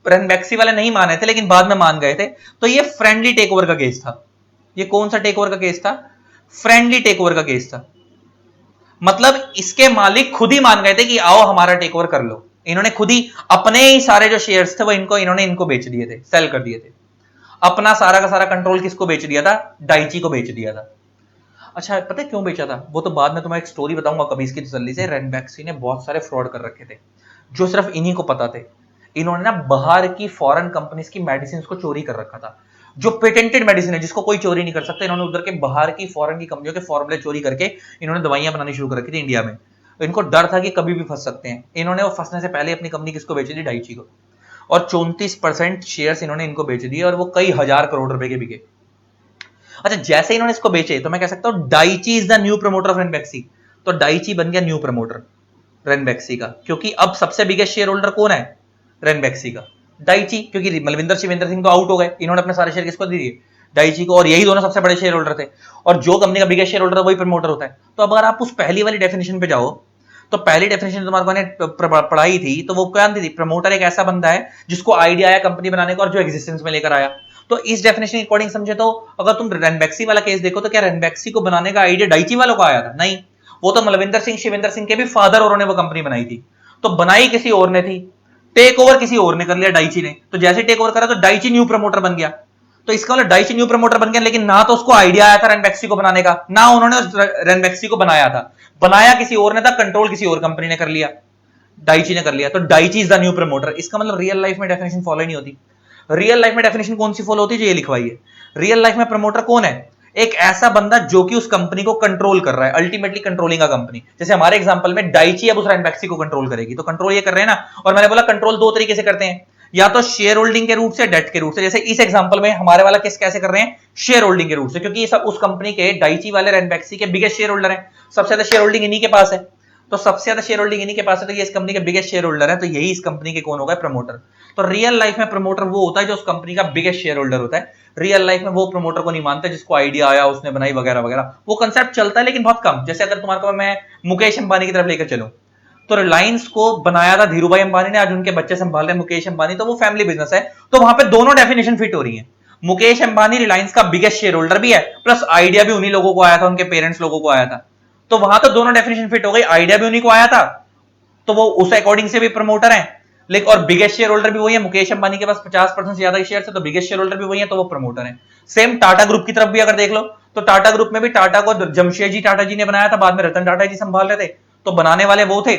रनबैक्सी वाले नहीं माने थे, लेकिन बाद में मान गए थे, तो ये फ्रेंडली टेक ओवर का केस था। ये कौन सा टेक ओवर का केस था? फ्रेंडली टेक ओवर का केस था। मतलब इसके मालिक खुद ही मान गए थे कि आओ हमारा टेक ओवर कर लो। इन्होंने खुद ही अपने ही सारे जो शेयर्स थे वो इन्होंने बेच दिए थे, सेल कर दिए थे। अपना सारा का सारा कंट्रोल किसको बेच दिया था? डाइची को बेच दिया था। अच्छा, पता है क्यों बेचा था? वो तो बाद में तुम्हें एक स्टोरी बताऊंगा कभी इसकी तसल्ली से। रनबैक्सी ने बहुत सारे फ्रॉड कर रखे थे जो सिर्फ इन्हीं को पता थे। इन्होंने ना बाहर की फॉरेन कंपनीज की मेडिसिन को चोरी कर रखा था, जो पेटेंटेड मेडिसिन है जिसको कोई चोरी नहीं कर सकता। इन्होंने उधर के बाहर की फॉरेन की कंपनियों के फॉर्मूले चोरी करके इन्होंने दवाइयां बनानी शुरू कर रखी थी इंडिया में। इनको डर था कि कभी भी फंस सकते हैं। इन्होंने वो फंसने से पहले अपनी कंपनी किसको बेची थी? डाइची को। और 34% शेयर्स इन्होंने इनको बेच दिए और वो कई हजार करोड़ रुपए के बिके। अच्छा, जैसे इन्होंने इसको बेचे तो मैं कह सकता हूं Daiichi is the new promoter of Ranbaxy. तो डाइची बन गया न्यू प्रमोटर रनबैक्सी का, क्योंकि अब सबसे बिगेस्ट शेयर होल्डर कौन है? रनबैक्सी का डाइची, क्योंकि मलविंदर शिवेंद्र सिंह तो आउट हो गए, इन्होंने अपने सारे शेयर किसको दे दिए? डाइची को। और यही दोनों सबसे बड़े शेयर होल्डर थे, और जो कंपनी का बिगेस्ट शेयर होल्डर है वही प्रमोटर होता है। तो अगर आप उस पहली वाली डेफिनेशन पे जाओ, तो पहली डेफिनेशन तुम्हारे को ने पढ़ाई थी, तो वो क्या थी? प्रमोटर एक ऐसा बंदा है जिसको आइडिया आया कंपनी बनाने का और जो एग्जिस्टेंस में लेकर आया। तो इस डेफिनेशन के अकॉर्डिंग समझे तो अगर तुम रनबैक्सी वाला केस देखो, तो क्या रनबैक्सी को बनाने का आइडिया डाइची वालों को आया था? नहीं, वो तो मलविंदर सिंह शिवेंद्र सिंह के भी फादर और उन्होंने वो कंपनी बनाई थी। तो बनाई किसी और ने थी, टेक ओवर किसी और ने कर लिया, डाइची ने। तो जैसे टेक ओवर करा तो डाइची न्यू प्रमोटर बन गया। तो इसका मतलब डाइची न्यू प्रमोटर बन गया, लेकिन ना तो उसको आइडिया आया था रनबैक्सी को बनाने का, ना उन्होंने उस रनबैक्सी को बनाया था। बनाया किसी और ने था, कंट्रोल किसी और कंपनी ने कर लिया, डाइची ने कर लिया। तो Daiichi is the new promoter. इसका मतलब रियल लाइफ में डेफिनेशन फॉलो ही नहीं होती। रियल लाइफ में डेफिनेशन कौन सी फॉलो होती है? जो ये लिखवाई है। रियल लाइफ में प्रमोटर कौन है? एक ऐसा बंदा जो कि उस कंपनी को कंट्रोल कर रहा है, अल्टीमेटली कंट्रोलिंग का कंपनी। जैसे हमारे एग्जांपल में डाइची अब उस रनबैक्सी को कंट्रोल करेगी, तो कंट्रोल ये कर रहे हैं ना। और मैंने बोला कंट्रोल दो तरीके से करते हैं, या तो शेयर होल्डिंग के रूट से, डेट के रूट से। जैसे इस एग्जांपल में हमारे वाला केस कैसे कर रहे हैं? शेयर होल्डिंग के रूट से, क्योंकि ये सब उस कंपनी के, डाइची वाले रनबैक्सी के बिगेस्ट शेयर होल्डर है। सबसे ज्यादा शेयर होल्डिंग इन्हीं के पास है, तो सबसे ज्यादा शेयर होल्डिंग इन्हीं के पास है, तो ये इस कंपनी के बिगेस्ट शेयर होल्डर है। तो यही इस कंपनी के कौन होगा? प्रमोटर। तो रियल लाइफ में प्रमोटर वो होता है जो उस कंपनी का बिगेस्ट शेयर होल्डर होता है। रियल लाइफ में वो प्रमोटर को नहीं मानते जिसको आइडिया आया, उसने बनाई वगैरह वगैरह। वो कंसेप्ट चलता है लेकिन बहुत कम। जैसे अगर तुम्हारे को मैं मुकेश अंबानी की तरफ लेकर चलूं, तो रिलायंस को बनाया था धीरूभाई अंबानी ने, आज उनके बच्चे संभाल रहे मुकेश अंबानी, तो वो फैमिली बिजनेस है। तो वहां पे दोनों डेफिनेशन फिट हो रही है। मुकेश अंबानी रिलायंस का बिगेस्ट शेयर होल्डर भी है, प्लस आइडिया भी उन्हीं लोगों को आया था, उनके पेरेंट्स लोगों को आया था। तो वहां तो दोनों डेफिनेशन फिट हो गई। आइडिया भी उन्हीं को आया था, तो वो उस अकॉर्डिंग से भी प्रमोटर है। लेकिन और बिगेस्ट शेयर होल्डर भी वही है। मुकेश अंबानी के पास 50% से ज्यादा शेयर है, तो बिगेस्ट शेयर होल्डर भी वही है, तो वो प्रमोटर है। सेम टाटा ग्रुप की तरफ भी अगर देख लो, तो टाटा ग्रुप में भी टाटा को जमशेदजी टाटा जी ने बनाया था, बाद में रतन टाटा जी संभाल रहे थे। तो बनाने वाले वो थे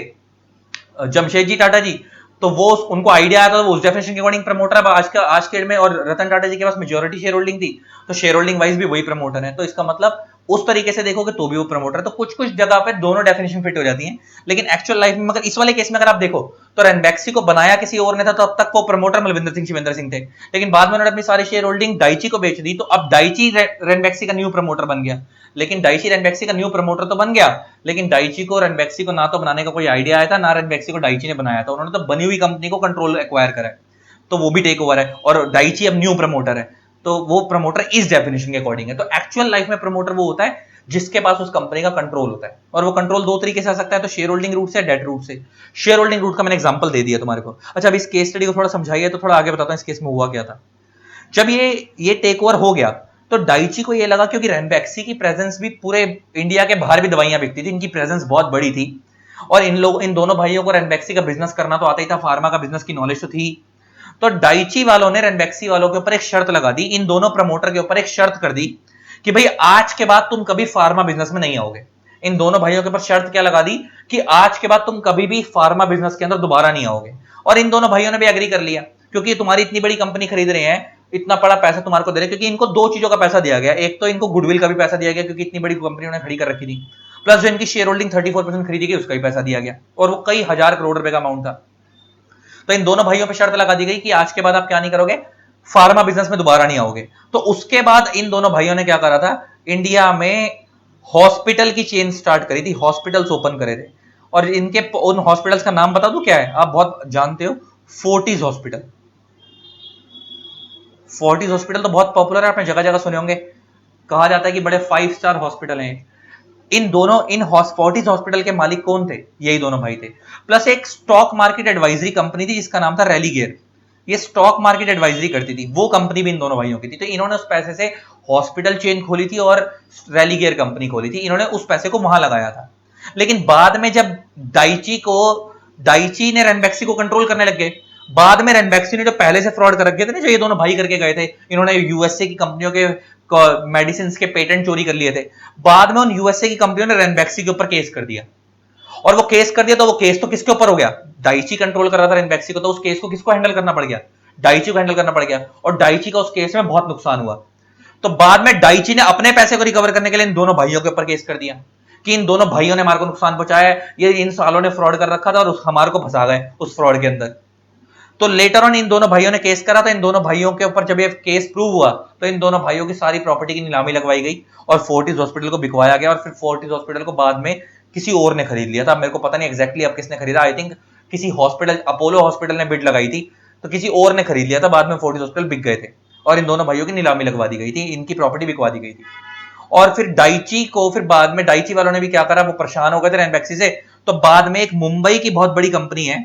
जमशेदजी टाटा जी। तो वो उनको आइडिया आया था, वो उस डेफिनेशन के अकॉर्डिंग प्रमोटर है आज के डेट में। और रतन टाटा जी के पास मेजॉरिटी शेयर होल्डिंग थी, तो शेयर होल्डिंग वाइज भी वही प्रमोटर है। तो इसका मतलब उस तरीके से देखोगे तो भी वो प्रमोटर है। तो कुछ कुछ जगह पे दोनों डेफिनेशन फिट हो जाती हैं, लेकिन एक्चुअल लाइफ में, मगर इस वाले केस में अगर आप देखो, तो रनबैक्सी को बनाया किसी और ने था, तो अब तक वो प्रमोटर मलविंदर सिंह शिवेंद्र सिंह थे। लेकिन बाद में उन्होंने अपनी सारी शेयर होल्डिंग डाइची को बेच दी, तो अब डाइची रनबैक्सी का न्यू प्रमोटर बन गया। लेकिन डाइची रनबैक्सी का न्यू प्रमोटर तो बन गया, लेकिन डाइची को रनबैक्सी को ना तो बनाने का कोई आइडिया आया था, ना रनबैक्सी को डाइची ने बनाया था। उन्होंने तो बनी हुई कंपनी को कंट्रोल एक्वायर करा है, तो वो भी टेक ओवर है। और डाइची अब न्यू प्रमोटर है, तो वो प्रमोटर इस डेफिनेशन के अकॉर्डिंग है। तो एक्चुअल लाइफ में प्रमोटर वो होता है जिसके पास उस कंपनी का कंट्रोल होता है। और वो कंट्रोल दो तरीके से आ सकता है, तो शेयर होल्डिंग रूट से, डेट रूट से। शेयर होल्डिंग रूट का मैंने एग्जांपल दे दिया तुम्हारे को। अच्छा, अब इस केस स्टडी को थोड़ा समझाइए, तो थोड़ा आगे बताता हूं इस केस में हुआ क्या था। जब ये टेक ओवर हो गया, तो डाइची को ये लगा, क्योंकि रनबैक्सी की प्रेजेंस भी पूरे इंडिया के बाहर भी दवाइयां बिकती थी, इनकी प्रेजेंस बहुत बड़ी थी। और इन दोनों भाइयों को रनबैक्सी का बिजनेस करना तो आता ही था, फार्मा का बिजनेस की नॉलेज तो थी। तो डाइची वालों ने रनबैक्सी वालों के ऊपर एक शर्त लगा दी, इन दोनों प्रमोटर के ऊपर एक शर्त कर दी कि भाई आज के बाद तुम कभी फार्मा बिजनेस में नहीं आओगे। इन दोनों भाइयों के ऊपर शर्त क्या लगा दी कि आज के बाद तुम कभी भी फार्मा बिजनेस के अंदर दोबारा नहीं आओगे। और इन दोनों भाइयों ने भी एग्री कर लिया, क्योंकि तुम्हारी इतनी बड़ी कंपनी खरीद रहे हैं, इतना बड़ा पैसा तुम्हारे को दे रहे हैं। क्योंकि इनको दो चीजों का पैसा दिया गया, एक तो इनको गुडविल का भी पैसा दिया गया, क्योंकि इतनी बड़ी कंपनी उन्होंने खड़ी कर रखी थी, प्लस जो इनकी शेयर होल्डिंग 34% खरीदी गई उसका भी पैसा दिया गया, और वो कई हजार करोड़ रुपए का अमाउंट था। तो इन दोनों भाइयों पर शर्त लगा दी गई कि आज के बाद आप क्या नहीं करोगे, फार्मा बिजनेस में दोबारा नहीं आओगे। तो उसके बाद इन दोनों भाइयों ने क्या करा था, इंडिया में हॉस्पिटल की चेन स्टार्ट करी थी, हॉस्पिटल्स ओपन करे थे। और इनके उन हॉस्पिटल्स का नाम बता दूं क्या है, आप बहुत जानते हो, फोर्टिस हॉस्पिटल। फोर्टिस हॉस्पिटल तो बहुत पॉपुलर है, आपने जगह जगह सुने होंगे, कहा जाता है कि बड़े 5 स्टार हॉस्पिटल हैं। इन फोर्टिस हॉस्पिटल के मालिक कौन थे? यही दोनों भाई थे। प्लस एक स्टॉक मार्केट एडवाइजरी कंपनी थी जिसका नाम था रेलीगेयर, ये स्टॉक मार्केट एडवाइजरी करती थी, वो कंपनी भी इन दोनों भाइयों की थी। तो इन्होंने उस पैसे से हॉस्पिटल चेन खोली थी और रेलीगेयर कंपनी खोली थी, इन्होंने उस पैसे को वहां लगाया था। लेकिन बाद में जब डाइची ने रेनबैक्सी को कंट्रोल करने लग गए, बाद में रेनबैक्सी ने जो पहले से फ्रॉड कर रखे थे ना, जो ये दोनों भाई करके गए थे, इन्होंने यूएसए की कंपनियों के मेडिसिन के पेटेंट चोरी कर लिए थे, बाद में उन यूएसए की कंपनियों ने रेनबैक्सी के ऊपर केस कर दिया। और वो केस कर दिया तो वो केस तो किसके ऊपर हो गया? डाइची कंट्रोल कर रहा था रेनबैक्सी को, तो उस केस को किसको हैंडल करना पड़ गया? डाइची को हैंडल करना पड़ गया, और डाइची का उस केस में बहुत नुकसान हुआ। तो बाद में डाइची ने अपने पैसे को रिकवर करने के लिए इन दोनों भाइयों के ऊपर केस कर दिया कि इन दोनों भाइयों ने हमारे को नुकसान पहुंचाया है, ये इन सालों ने फ्रॉड कर रखा था और हमारे को फंसा गए उस फ्रॉड के अंदर। तो लेटर ऑन इन दोनों भाइयों ने केस करा, तो इन दोनों भाइयों के ऊपर जब ये केस प्रूव हुआ तो इन दोनों भाइयों की सारी प्रॉपर्टी की नीलामी लगवाई गई और फोर्टिस हॉस्पिटल को बिकवाया गया। और फिर फोर्टिस हॉस्पिटल को बाद में किसी और ने खरीद लिया था, मेरे को पता नहीं एग्जैक्टली अब किसने खरीदा, आई थिंक किसी हॉस्पिटल, अपोलो हॉस्पिटल ने बिड लगाई थी, तो किसी और ने खरीद लिया था, बाद में फोर्टिस हॉस्पिटल बिक गए थे और इन दोनों भाइयों की नीलामी लगवा दी गई थी, इनकी प्रॉपर्टी बिकवा दी गई थी। और फिर डाइची को, फिर बाद में डाइची वालों ने भी क्या करा, वो परेशान हो गए थे रेनबैक्सी से, तो बाद में एक मुंबई की बहुत बड़ी कंपनी है,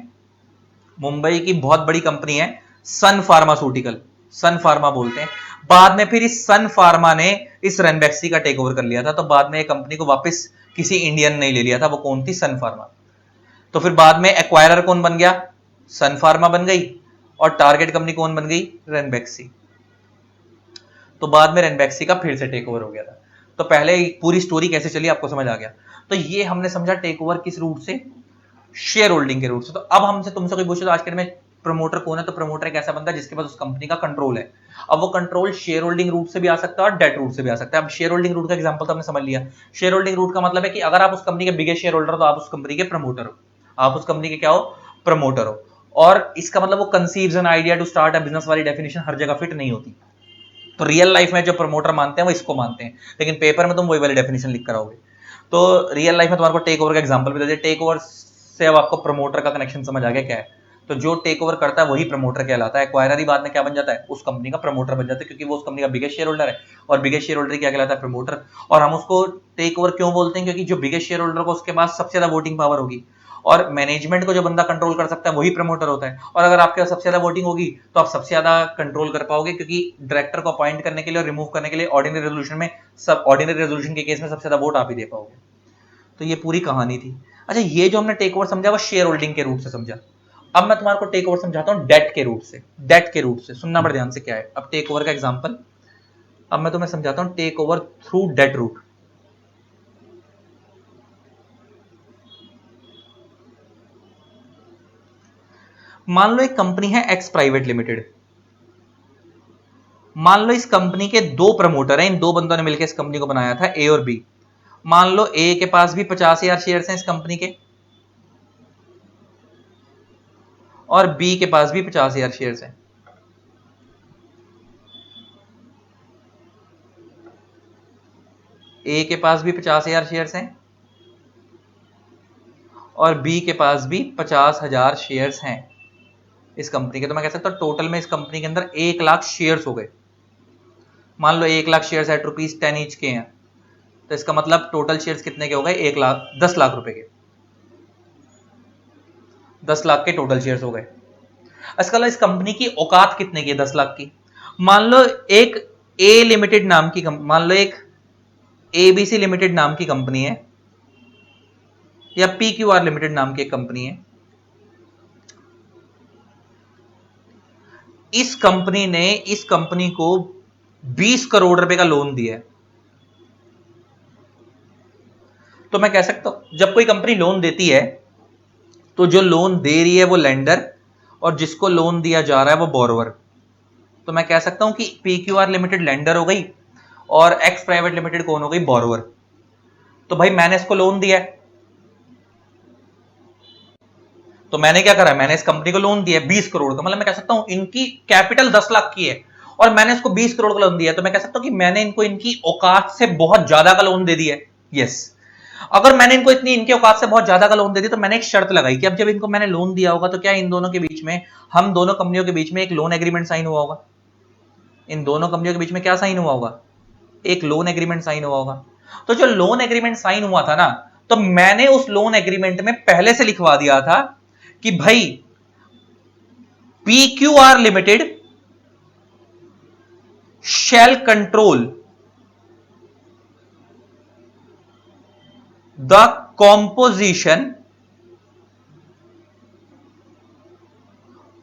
मुंबई की बहुत बड़ी कंपनी है सन फार्मास्यूटिकल, सन फार्मा बोलते हैं, बाद में फिर इस सन फार्मा ने इस रेनबैक्सी का टेक ओवर कर लिया था। तो बाद में कंपनी को वापस किसी इंडियन ने ले लिया था, वो कौन थी? सन फार्मा। तो फिर बाद में एक्वायरर कौन बन गया? सन फार्मा बन गई, और टारगेट कंपनी कौन बन गई? रेनबैक्सी। तो बाद में रेनबैक्सी का फिर से टेक ओवर हो गया था। तो पहले पूरी स्टोरी कैसे चली आपको समझ आ गया। तो ये हमने समझा टेक ओवर किस रूट से? शेयर होल्डिंग के रूट से। तो अब हमसे तुमसे कोई पूछे तो आज के में प्रमोटर कौन है, तो प्रमोटर एक ऐसा बंदा जिसके पास उस कंपनी का कंट्रोल है। अब वो कंट्रोल शेयर होल्डिंग रूट से भी आ सकता है और डेट रूट से भी आ सकता है। अब शेयर होल्डिंग रूट का एग्जांपल तो हमने समझ लिया। शेयर होल्डिंग रूट का मतलब है कि अगर आप उस कंपनी के बिगेस्ट शेयर होल्डर हो तो आप उस कंपनी के प्रमोटर हो, आप उस कंपनी के क्या हो? प्रमोटर हो। और इसका मतलब वो conceives an idea to start a business वाली डेफिनेशन हर जगह फिट नहीं होती। तो रियल लाइफ में जो प्रमोटर मानते हैं वो इसको मानते हैं, लेकिन पेपर में तुम वही वाली डेफिनेशन लिख कर आओगे। तो रियल लाइफ में तुम्हारे को टेक ओवर का एग्जांपल भी दे दिया। टेक ओवर से अब आपको प्रमोटर का कनेक्शन समझ आ गया क्या है। तो जो टेक ओवर करता है वही प्रमोटर कहलाता है। एक्वायरर ही बाद में क्या बन जाता है? उस कंपनी का प्रमोटर बन जाता है, क्योंकि वो उस कंपनी का बिगेस्ट शेयर होल्डर है, और बिगेस्ट शेयर होल्डर क्या कहलाता है? प्रमोटर। और हम उसको टेक ओवर क्यों बोलते हैं? क्योंकि जो बिगेस्ट शेयर होल्डर को उसके पास सबसे ज्यादा वोटिंग पावर होगी, और मैनेजमेंट को जो बंदा कंट्रोल कर सकता है वही प्रमोटर होता है। और अगर आपके पास सबसे ज्यादा वोटिंग होगी तो आप सबसे ज्यादा कंट्रोल कर पाओगे, क्योंकि डायरेक्टर को अपॉइंट करने के लिए और रिमूव करने के लिए ऑर्डिनरी रेजोल्यूशन में, सब ऑर्डिनरी रेजोल्यूशन के केस में सबसे ज्यादा वोट आप ही दे पाओगे। तो ये पूरी कहानी थी। अच्छा, ये जो हमने टेक ओवर समझा वो शेयर होल्डिंग के रूट से समझा। अब मैं तुम्हारे को टेक ओवर समझाता हूं डेट के रूट से। डेट के रूट से सुनना बड़े ध्यान से क्या है। अब टेक ओवर का एग्जांपल अब मैं तुम्हें समझाता हूं, takeover through debt route. मान लो एक कंपनी है एक्स प्राइवेट लिमिटेड। मान लो इस कंपनी के दो प्रमोटर हैं, इन दो बंदों ने मिलकर इस कंपनी को बनाया था, ए और बी। मान लो ए के पास भी 50,000 शेयर्स हैं इस कंपनी के, और बी के पास भी 50,000 शेयर्स हैं। ए के पास भी 50,000 शेयर्स हैं और बी के पास भी 50,000 शेयर्स हैं इस कंपनी के। तो मैं कह सकता हूं टोटल में इस कंपनी के अंदर 1,00,000 शेयर्स हो गए। मान लो 1,00,000 शेयर्स एट ₹10 ईच के हैं, तो इसका मतलब टोटल शेयर्स कितने के हो गए? 10 लाख रुपए के। 10 लाख के टोटल शेयर्स हो गए। इसका इस कंपनी की औकात कितने की है? 10 लाख की। मान लो एक ए लिमिटेड नाम की, मान लो एक एबीसी लिमिटेड नाम की कंपनी है, या पीक्यूआर लिमिटेड नाम की एक कंपनी है। इस कंपनी ने इस कंपनी को 20 करोड़ रुपए का लोन दिया है। तो मैं कह सकता हूं जब कोई कंपनी लोन देती है तो जो लोन दे रही है वो लेंडर, और जिसको लोन दिया जा रहा है वो बोरोवर। तो मैं कह सकता हूं कि पीक्यूआर लिमिटेड लेंडर हो गई और एक्स प्राइवेट लिमिटेड कौन हो गई? बोरोवर। तो भाई मैंने इसको लोन दिया है, तो मैंने क्या करा? मैंने इस कंपनी को लोन दिया 20 करोड़ का, मतलब मैं कह सकता हूं इनकी कैपिटल 10 लाख की है और मैंने इसको 20 करोड़ का लोन दिया, तो मैं कह सकता हूं कि मैंने इनको इनकी औकात से बहुत ज्यादा का लोन दे दिया है। यस, अगर मैंने इनको इतनी इनके औकात से बहुत ज्यादा का लोन दे दिया तो मैंने एक शर्त लगाई कि अब जब इनको मैंने लोन दिया होगा तो क्या इन दोनों के बीच में, हम दोनों कंपनियों के बीच में एक लोन एग्रीमेंट साइन हुआ होगा? इन दोनों कंपनियों के बीच में क्या साइन हुआ होगा? एक लोन एग्रीमेंट साइन हुआ होगा। तो जो लोन एग्रीमेंट साइन हुआ था ना, तो मैंने उस लोन एग्रीमेंट में पहले से लिखवा दिया था कि भाई PQR limited shall control the composition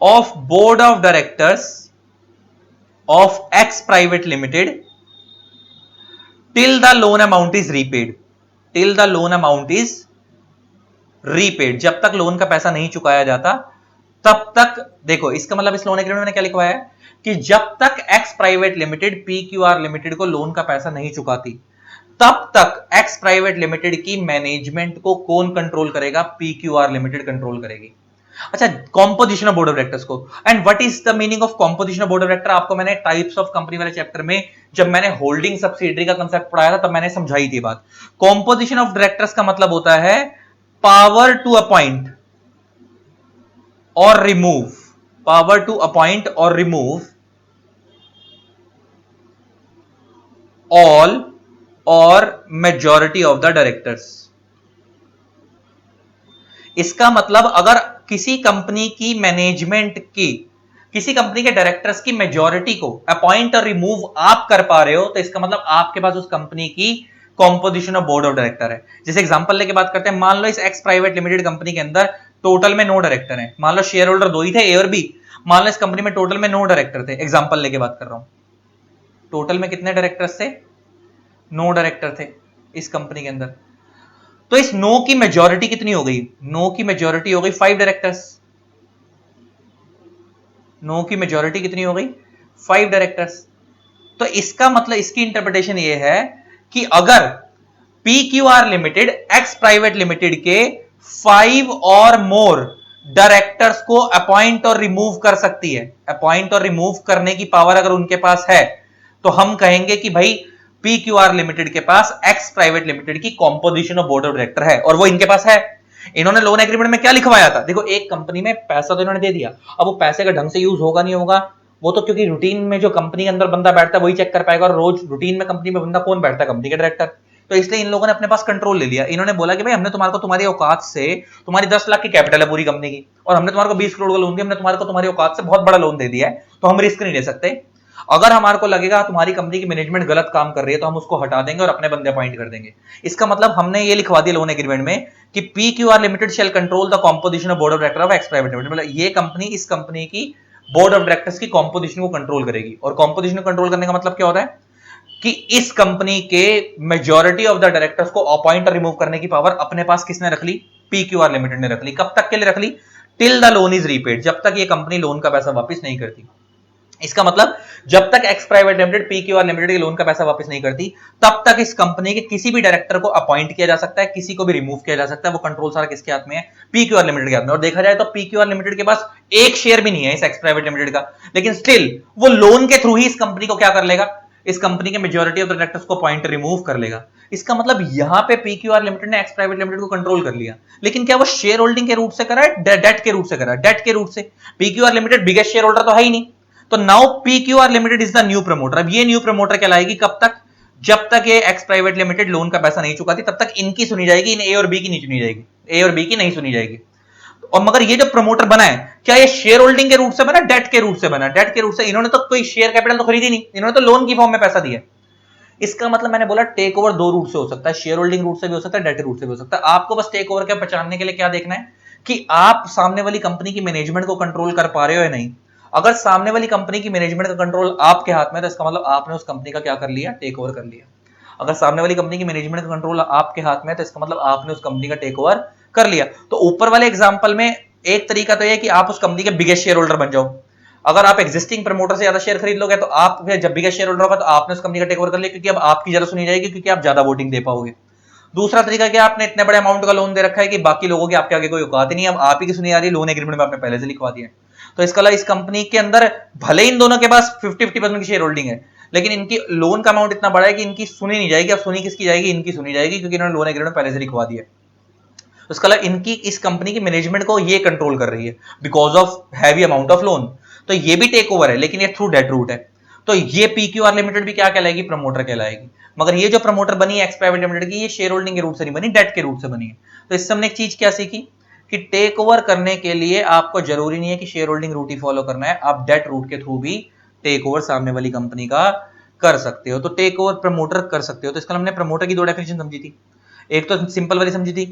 of board of directors of X private limited till the loan amount is repaid. till the loan amount is repaid, जब तक लोन का पैसा नहीं चुकाया जाता तब तक। देखो इसका मतलब इस लोन एग्रीमेंट में क्या लिखवाया है कि जब तक X private limited PQR limited को लोन का पैसा नहीं चुकाती, तब तक एक्स प्राइवेट लिमिटेड की मैनेजमेंट को कौन कंट्रोल करेगा? PQR लिमिटेड कंट्रोल करेगी। अच्छा, composition of board of directors को, and what is the meaning of composition of board of director, आपको मैंने टाइप्स ऑफ कंपनी वाले चैप्टर में जब मैंने होल्डिंग सब्सिडियरी का कंसेप्ट पढ़ाया था तब मैंने समझाई थी बात। कॉम्पोजिशन ऑफ डायरेक्टर्स का मतलब होता है पावर टू अपॉइंट और रिमूव, पावर टू अपॉइंट और रिमूव ऑल और मेजॉरिटी ऑफ द डायरेक्टर्स। इसका मतलब अगर किसी कंपनी की मैनेजमेंट की, किसी कंपनी के डायरेक्टर्स की मेजॉरिटी को अपॉइंट और रिमूव आप कर पा रहे हो, तो इसका मतलब आपके पास उस कंपनी की composition of board of director है। जैसे एग्जांपल लेके बात करते हैं, मान लो इस एक्स प्राइवेट लिमिटेड कंपनी के अंदर टोटल में 9 डायरेक्टर हैं, मान लो शेयर होल्डर 2 ही थे, ए और बी। मान लो इस कंपनी में टोटल में 9 डायरेक्टर थे, एग्जांपल लेके बात कर रहा हूं। टोटल में कितने डायरेक्टर्स थे? 9 डायरेक्टर थे इस कंपनी के अंदर। तो इस 9 की मेजॉरिटी कितनी हो गई? 9 की मेजॉरिटी हो गई 5 डायरेक्टर्स। 9 की मेजॉरिटी कितनी हो गई? 5 डायरेक्टर्स। तो इसका मतलब, इसकी इंटरप्रिटेशन ये है कि अगर PQR limited X private limited के 5 और मोर डायरेक्टर्स को अपॉइंट और रिमूव कर सकती है, अपॉइंट और रिमूव करने की पावर अगर उनके पास है, तो हम कहेंगे कि भाई PQR लिमिटेड के पास एक्स प्राइवेट लिमिटेड की composition of board of director है, और वो इनके पास है। इन्होंने लोन एग्रीमेंट में क्या लिखवाया था? देखो, एक कंपनी में पैसा तो इन्होंने दे दिया, अब वो पैसे का ढंग से यूज होगा नहीं होगा, वो तो क्योंकि रूटीन में जो कंपनी के अंदर बंदा बैठता है वही चेक कर पाएगा, और रोज रूटीन में कंपनी में बंदा कौन बैठता है? कंपनी के डायरेक्टर। तो इसलिए इन लोगों ने अपने पास कंट्रोल ले लिया। इन्होंने बोला कि भाई हमने तुम्हारे को तुम्हारी औकात से, तुम्हारी 10 लाख की कैपिटल है पूरी कंपनी की, और हमने तुम्हारे को 20 करोड़ का लोन दिया, हमने तुम्हारे को तुम्हारी औकात से बहुत बड़ा लोन दे दिया है, तो हम रिस्क नहीं ले सकते। अगर हमारे को लगेगा तुम्हारी कंपनी की मैनेजमेंट गलत काम कर रही है तो हम उसको हटा देंगे और अपने बंदे अपॉइंट कर देंगे। इसका मतलब हमने ये लिखवा दिया लोन एग्रीमेंट में कि PQR limited shall control the composition of board of director of X private limited. मतलब ये कंपनी इस कंपनी की बोर्ड ऑफ डायरेक्टर्स की कॉम्पोजिशन को कंट्रोल करेगी। और कॉम्पोजिशन को कंट्रोल करने का मतलब क्या होता है कि इस कंपनी के मेजॉरिटी ऑफ द डायरेक्टर्स को अपॉइंट और रिमूव करने की पावर अपने पास किसने रख ली? PQR लिमिटेड ने रख ली। कब तक के लिए रख ली? Till the loan is repaid, जब तक ये कंपनी लोन का पैसा वापस नहीं करती। इसका मतलब जब तक X private limited PQR limited के लोन का पैसा वापस नहीं करती, तब तक इस कंपनी के किसी भी डायरेक्टर को अपॉइंट किया जा सकता है, किसी को भी रिमूव किया जा सकता है। वो कंट्रोल सारा किसके हाथ में है? PQR लिमिटेड के हाथ में। और देखा जाए तो PQR लिमिटेड के पास एक शेयर भी नहीं है इस एक्स प्राइवेट लिमिटेड का, लेकिन स्टिल वो लोन के थ्रू ही इस कंपनी को क्या कर लेगा? इस कंपनी के मेजॉरिटी ऑफ डायरेक्टर्स को अपॉइंट रिमूव कर लेगा। इसका मतलब यहां पे PQR लिमिटेड ने एक्स प्राइवेट लिमिटेड को कंट्रोल कर लिया। लेकिन क्या वो शेयर होल्डिंग के रूट से करा है? डेट के रूट से करा है। डेट के रूट से। PQR limited biggest share holder तो है ही नहीं, तो now PQR limited is the new promoter. अब ये न्यू प्रमोटर कहलाएगी कब तक? जब तक ये एक्स प्राइवेट लिमिटेड लोन का पैसा नहीं चुकाती, तब तक इनकी सुनी जाएगी, इन ए और बी की नहीं सुनी जाएगी, ए और बी की नहीं सुनी जाएगी। और मगर ये जो प्रमोटर बना है, क्या ये शेयर होल्डिंग के रूट से बना? डेट के रूट से बना। डेट के रूट से इन्होंने तो कोई शेयर कैपिटल तो खरीदी नहीं, इन्होंने तो लोन की फॉर्म में पैसा दिया। इसका मतलब मैंने बोला टेक ओवर 2 रूट से हो सकता है, शेयर होल्डिंग रूट से भी हो सकता है, डेट रूट से भी हो सकता है। आपको बस टेक ओवर के पहचानने के लिए क्या देखना है कि आप सामने वाली कंपनी की मैनेजमेंट को कंट्रोल कर पा रहे हो या नहीं। अगर सामने वाली कंपनी की मैनेजमेंट का कंट्रोल आपके हाथ में, तो इसका मतलब आपने उस कंपनी का क्या कर लिया? टेक ओवर कर लिया। अगर सामने वाली कंपनी की मैनेजमेंट का कंट्रोल आपके हाथ में है, तो इसका मतलब आपने उस कंपनी का टेक ओवर कर लिया। तो ऊपर वाले एग्जांपल में एक तरीका तो यह है कि आप उस कंपनी के बिगेस्ट शेयर होल्डर बन जाओ। अगर आप एक्जिस्टिंग प्रमोटर से ज्यादा शेयर खरीद लोगे, तो आप जब बिगेस्ट शेयर होल्डर होगा तो आपने उस कंपनी का टेक ओवर कर लिया, क्योंकि अब आपकी ज्यादा सुनी जाएगी, क्योंकि आप ज्यादा वोटिंग दे पाओगे। दूसरा तरीका क्या? आपने इतने बड़े अमाउंट का लोन दे रखा है कि बाकी लोगों की आपके आगे कोई औकात ही नहीं है, अब आप ही की सुनी आ रही है, लोन एग्रीमेंट में आपने पहले से लिखवा दिया है। तो इसका मतलब इस कंपनी के अंदर भले इन दोनों के पास 50-50% की शेयर होल्डिंग है, लेकिन इनकी लोन का अमाउंट इतना बड़ा है कि इनकी सुनी नहीं जाएगी। अब सुनी किसकी जाएगी? इनकी सुनी जाएगी, क्योंकि इन्होंने लोन एग्रीमेंट पहले से लिखवा दिया। तो इसका मतलब इनकी, इस कंपनी की मैनेजमेंट को ये कंट्रोल कर रही है because of heavy amount of loan. तो ये भी टेक ओवर है, लेकिन ये थ्रू डेट रूट है। तो ये पीक्यूआर लिमिटेड भी क्या कहलाएगी, प्रमोटर कहलाएगी। मगर ये जो प्रमोटर बनी है एक्स प्राइवेट लिमिटेड की, ये शेयर होल्डिंग के रूप से नहीं बनी, डेट के रूप से बनी है। तो इससे हमने एक चीज क्या सीखी कि टेक ओवर करने के लिए आपको जरूरी नहीं है कि शेयर होल्डिंग रूट ही फॉलो करना है, आप डेट रूट के थ्रू भी टेक ओवर सामने वाली कंपनी का कर सकते हो। तो टेक ओवर प्रमोटर कर सकते हो। तो इसका हमने प्रमोटर की दो डेफिनेशन समझी थी। एक तो सिंपल वाली समझी थी,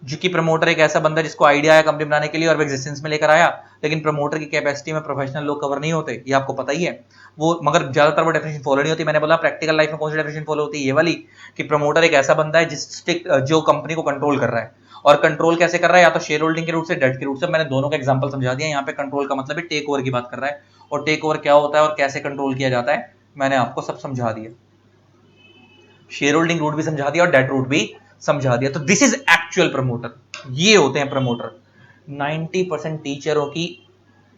जो कि प्रमोटर एक ऐसा बंदा जिसको आइडिया है कंपनी बनाने के लिए और वो एग्जिस्टेंस में लेकर आया, लेकिन प्रमोटर की कैपेसिटी में प्रोफेशनल लोग कवर नहीं होते, ये आपको पता ही है। वो मगर ज्यादातर वो डेफिनेशन फॉलो नहीं होती। मैंने बोला प्रैक्टिकल लाइफ में कौन सी डेफिनेशन फॉलो होती है, ये वाली, कि प्रमोटर एक ऐसा बंदा है जो कंपनी को कंट्रोल कर रहा है। और कंट्रोल कैसे कर रहा है, या तो शेयर होल्डिंग के रूट से, डेट के रूट से। मैंने दोनों का एग्जांपल समझा दिया। यहाँ पे कंट्रोल का मतलब है टेक ओवर की बात कर रहा है, और टेक ओवर क्या होता है और कैसे कंट्रोल किया जाता है मैंने आपको सब समझा दिया। शेयर होल्डिंग रूट भी समझा दिया और डेट रूट भी समझा दिया। तो दिस इज एक्चुअल प्रमोटर, ये होते हैं प्रमोटर। 90% टीचरों की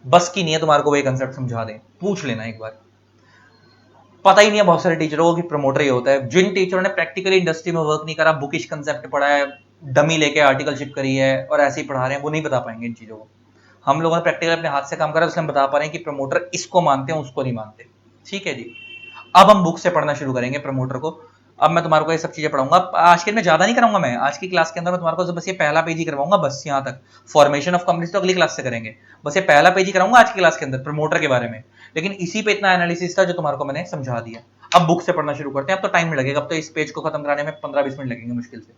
बस की नहीं है तुम्हारे को वो कंसेप्ट समझा दें, पूछ लेना एक बार। पता ही नहीं है बहुत सारे टीचरों को कि प्रमोटर ये होता है। जिन टीचरों ने प्रैक्टिकली इंडस्ट्री में वर्क नहीं करा, बुकिश कंसेप्ट पढ़ा है, डमी लेके आर्टिकलशिप करी है और ऐसे ही पढ़ा रहे हैं, वो नहीं बता पाएंगे इन चीजों को। हम लोगों ने प्रैक्टिकल अपने हाथ से काम करा, इसलिए हम बता पा रहे हैं कि प्रमोटर इसको मानते हैं, उसको नहीं मानते। ठीक है जी। अब हम बुक से पढ़ना शुरू करेंगे प्रमोटर को। अब मैं तुम्हारे को ये सब चीजें पढ़ाऊंगा। आज के में ज्यादा नहीं कराऊंगा, मैं आज की क्लास के अंदर मैं तुम्हारे को बस ये पहला पेज ही करवाऊंगा, बस यहाँ तक। फॉर्मेशन ऑफ कंपनीज तो अगली क्लास से करेंगे, बस ये पहला पेज ही कराऊंगा आज की क्लास के अंदर प्रमोटर के बारे में। लेकिन इसी पे इतना एनालिसिस था जो तुम्हारे को मैंने समझा दिया। अब बुक से पढ़ना शुरू करते हैं। अब तो टाइम लगेगा, अब तो इस पेज को खत्म कराने में 15-20 मिनट लगेंगे मुश्किल से।